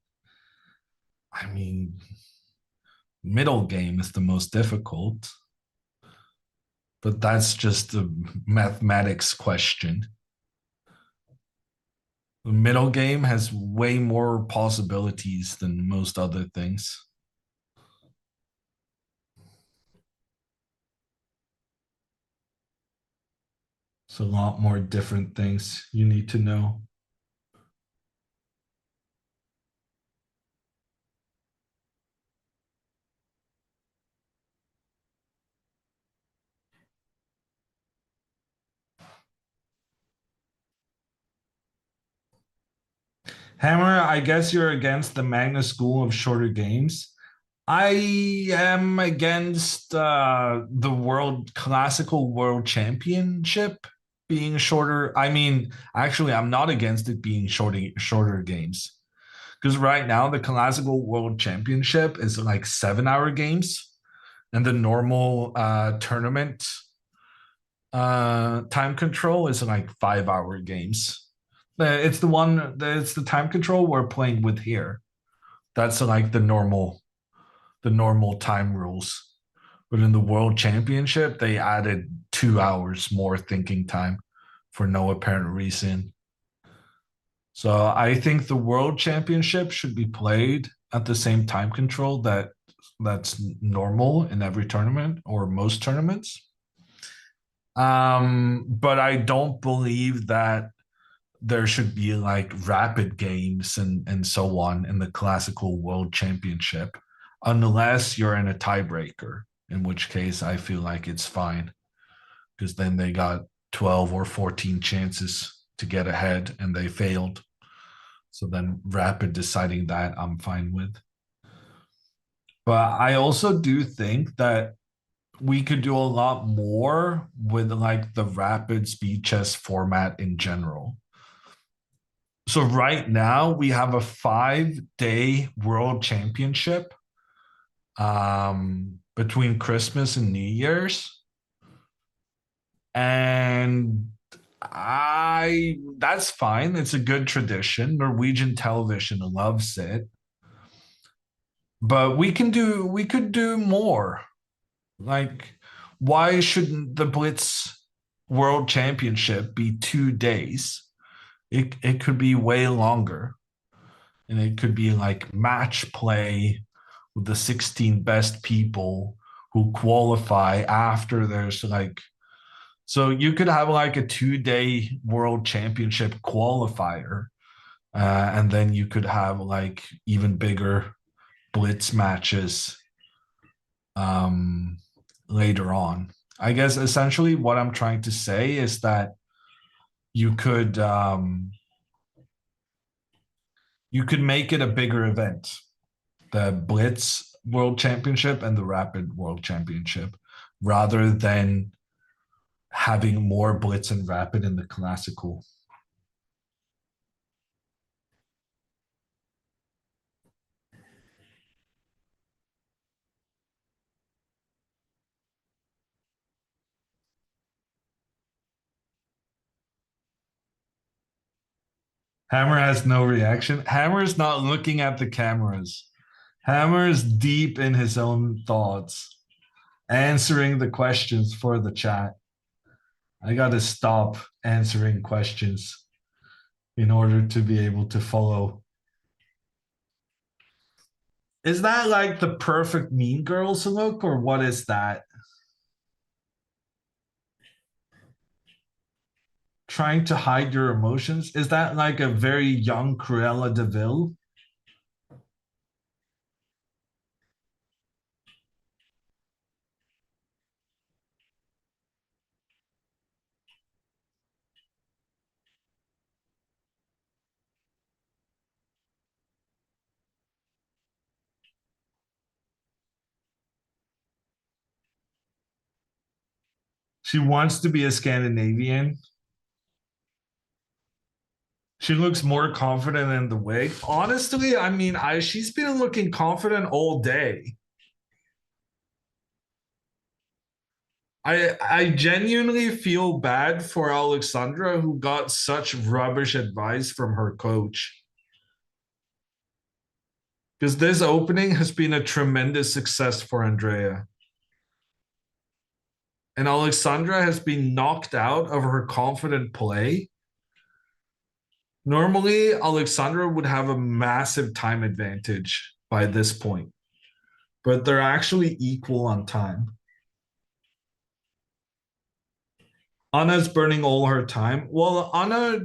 I mean, middle game is the most difficult. But that's just a mathematics question. The middle game has way more possibilities than most other things. It's a lot more different things you need to know. Hammer, I guess you're against the Magna School of shorter games. I am against the classical world championship being shorter. I mean, actually, I'm not against it being shorter games. Because right now, the classical world championship is like 7-hour games, and the normal tournament time control is like 5-hour games. It's the time control we're playing with here. That's like the normal time rules. But in the world championship, they added 2 hours more thinking time for no apparent reason. So I think the world championship should be played at the same time control that's normal in every tournament or most tournaments. But I don't believe that there should be like rapid games and so on in the classical world championship, unless you're in a tiebreaker, in which case I feel like it's fine, because then they got 12 or 14 chances to get ahead and they failed. So then rapid deciding that I'm fine with. But I also do think that we could do a lot more with like the rapid speed chess format in general. So right now we have a 5-day world championship between Christmas and New Year's. And that's fine. It's a good tradition. Norwegian television loves it. But we could do more. Like, why shouldn't the Blitz World Championship be 2 days? it could be way longer. And it could be like match play with the 16 best people who qualify after there's like, so you could have like a 2-day world championship qualifier. And then you could have like even bigger blitz matches later on. I guess essentially what I'm trying to say is that you could make it a bigger event, the Blitz World Championship and the Rapid World Championship, rather than having more Blitz and Rapid in the Classical. Hammer has no reaction. Hammer is not looking at the cameras. Hammer is deep in his own thoughts, answering the questions for the chat. I got to stop answering questions in order to be able to follow. Is that like the perfect Mean Girls look, or what is that? Trying to hide your emotions? Is that like a very young Cruella de Vil? She wants to be a Scandinavian. She looks more confident in the wig. Honestly, I mean, she's been looking confident all day. I genuinely feel bad for Alexandra, who got such rubbish advice from her coach. Because this opening has been a tremendous success for Andrea. And Alexandra has been knocked out of her confident play. Normally, Alexandra would have a massive time advantage by this point, but they're actually equal on time. Anna's burning all her time. Well, Anna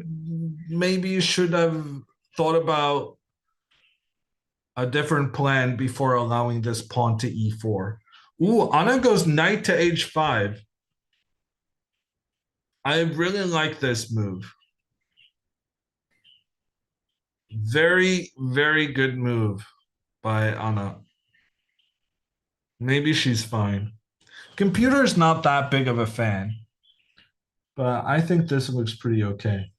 maybe should have thought about a different plan before allowing this pawn to e4. Ooh, Anna goes knight to h5. I really like this move. Very, very good move by Anna. Maybe she's fine. Computer's not that big of a fan, but I think this looks pretty okay.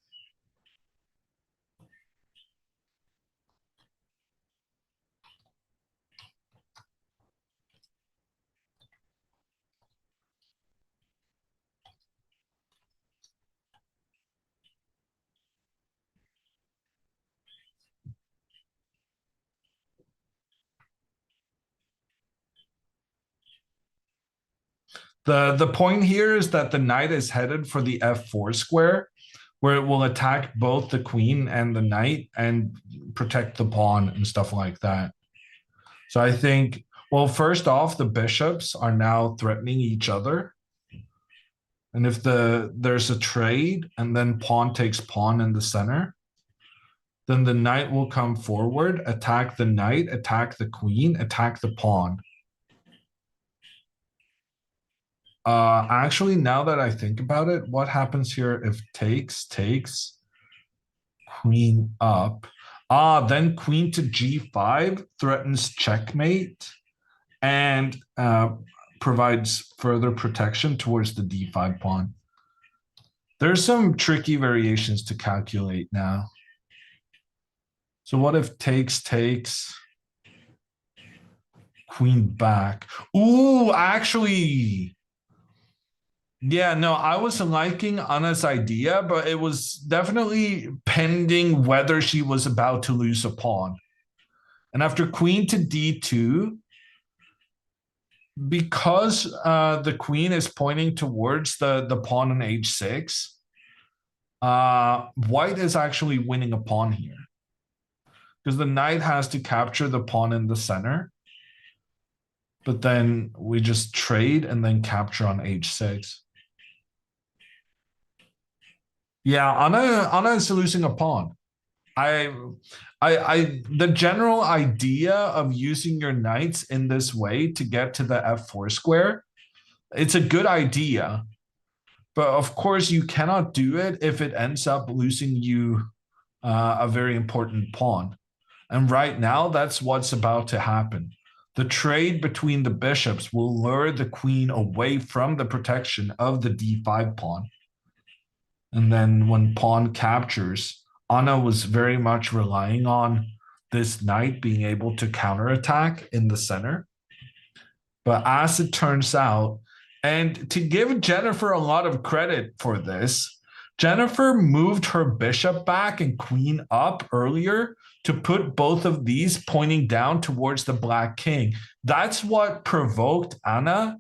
The point here is that the knight is headed for the f4 square, where it will attack both the queen and the knight and protect the pawn and stuff like that. So I think, well, first off, the bishops are now threatening each other. And if there's a trade and then pawn takes pawn in the center, then the knight will come forward, attack the knight, attack the queen, attack the pawn. Actually, now that I think about it, what happens here if takes, queen up? Then queen to g5 threatens checkmate and provides further protection towards the d5 pawn. There's some tricky variations to calculate now. So what if takes, queen back? Ooh, actually... Yeah, no, I was liking Anna's idea, but it was definitely pending whether she was about to lose a pawn. And after queen to d2, because the queen is pointing towards the pawn on h6, White is actually winning a pawn here. Because the knight has to capture the pawn in the center. But then we just trade and then capture on h6. Yeah, Anna is losing a pawn. The general idea of using your knights in this way to get to the f4 square, it's a good idea. But of course, you cannot do it if it ends up losing you a very important pawn. And right now, that's what's about to happen. The trade between the bishops will lure the queen away from the protection of the d5 pawn. And then when pawn captures, Anna was very much relying on this knight being able to counterattack in the center. But as it turns out, and to give Jennifer a lot of credit for this, Jennifer moved her bishop back and queen up earlier to put both of these pointing down towards the black king. That's what provoked Anna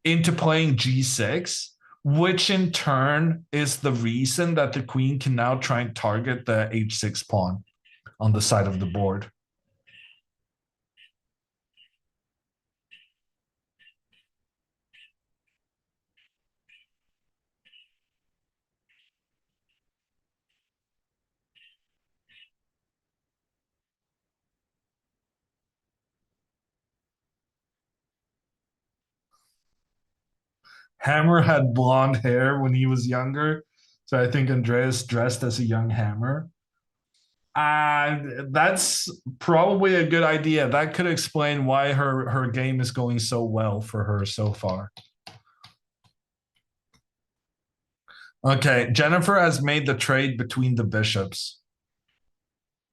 into playing g6, which in turn is the reason that the queen can now try and target the h6 pawn on the side of the board. Hammer had blonde hair when he was younger, so I think Andreas dressed as a young Hammer. That's probably a good idea. That could explain why her game is going so well for her so far. Okay, Jennifer has made the trade between the bishops.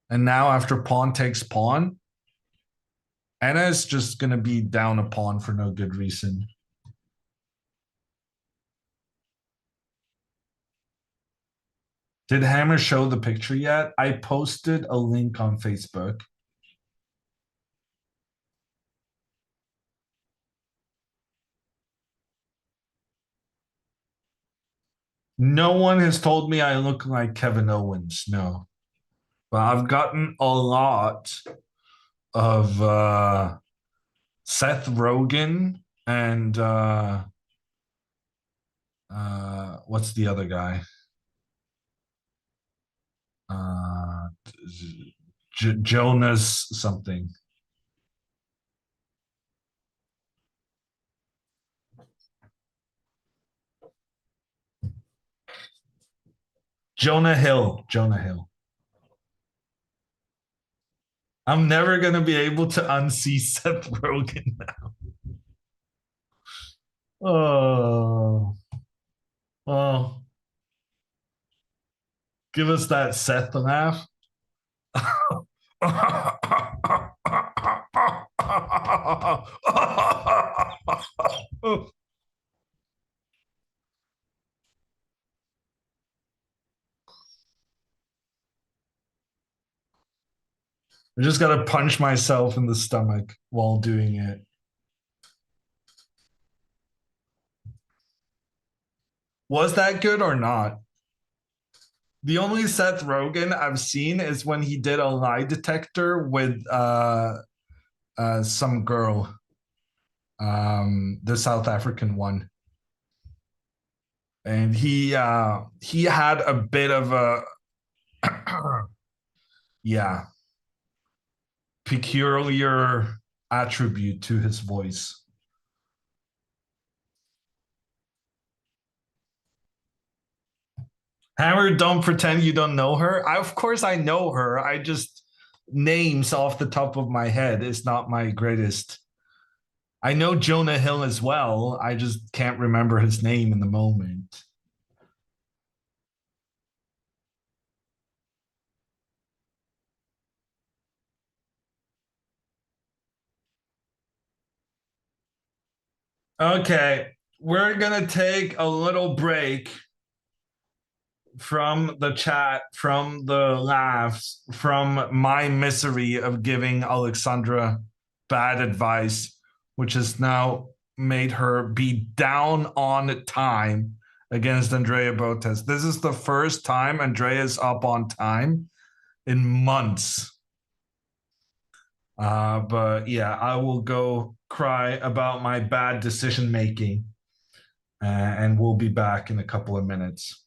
And now after pawn takes pawn, Anna is just going to be down a pawn for no good reason. Did Hammer show the picture yet? I posted a link on Facebook. No one has told me I look like Kevin Owens, no. But I've gotten a lot of Seth Rogen and what's the other guy? Jonas something. Jonah Hill. I'm never going to be able to unsee Seth Rogen now. Oh. Give us that Seth laugh. I just got to punch myself in the stomach while doing it. Was that good or not? The only Seth Rogen I've seen is when he did a lie detector with some girl, the South African one. And he had a bit of a yeah, peculiar attribute to his voice. Hammer, don't pretend you don't know her. Of course I know her. I just, names off the top of my head is not my greatest. I know Jonah Hill as well. I just can't remember his name in the moment. Okay, we're gonna take a little break from the chat, from the laughs, from my misery of giving Alexandra bad advice, which has now made her be down on time against Andrea Botez. This is the first time Andrea is up on time in months. But yeah, I will go cry about my bad decision making, and we'll be back in a couple of minutes.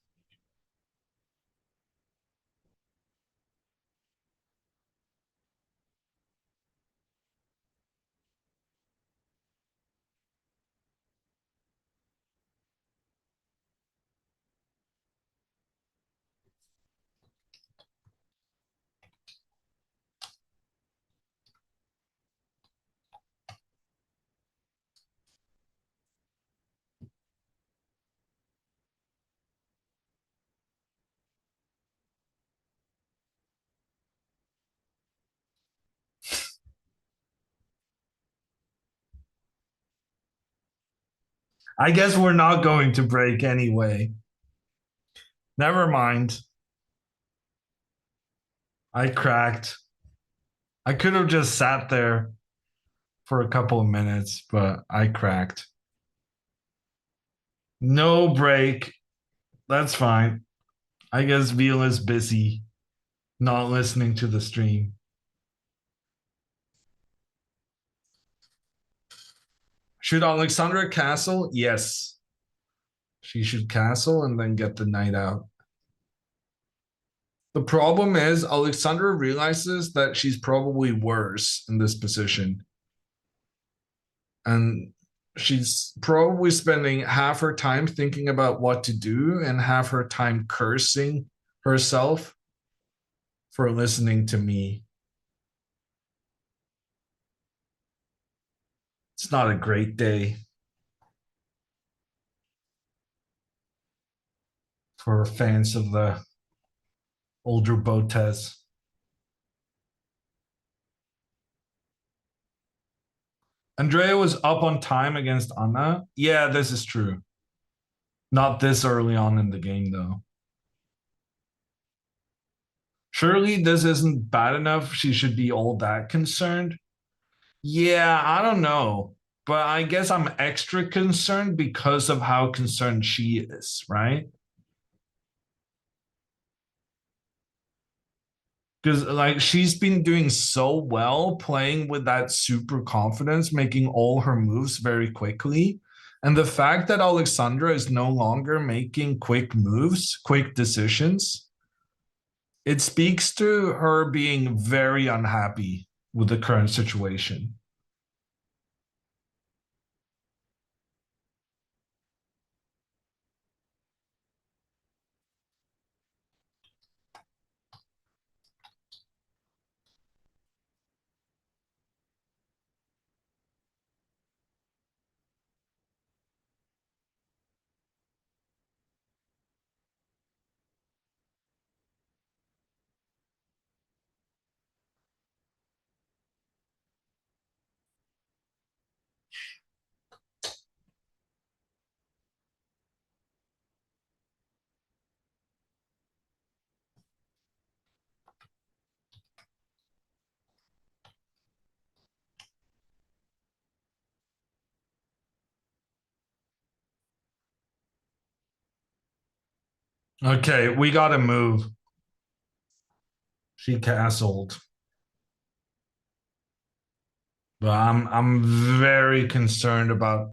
I guess we're not going to break anyway. Never mind. I cracked. I could have just sat there for a couple of minutes, but I cracked. No break. That's fine. I guess Veal is busy, not listening to the stream. Should Alexandra castle? Yes. She should castle and then get the knight out. The problem is Alexandra realizes that she's probably worse in this position. And she's probably spending half her time thinking about what to do and half her time cursing herself for listening to me. It's not a great day for fans of the older Botez. Andrea was up on time against Anna. Yeah, this is true. Not this early on in the game, though. Surely this isn't bad enough. She should be all that concerned. Yeah, I don't know. But I guess I'm extra concerned because of how concerned she is, right? Because like she's been doing so well playing with that super confidence, making all her moves very quickly. And the fact that Alexandra is no longer making quick moves, quick decisions, it speaks to her being very unhappy with the current situation. Okay, we gotta move. She castled. But I'm very concerned about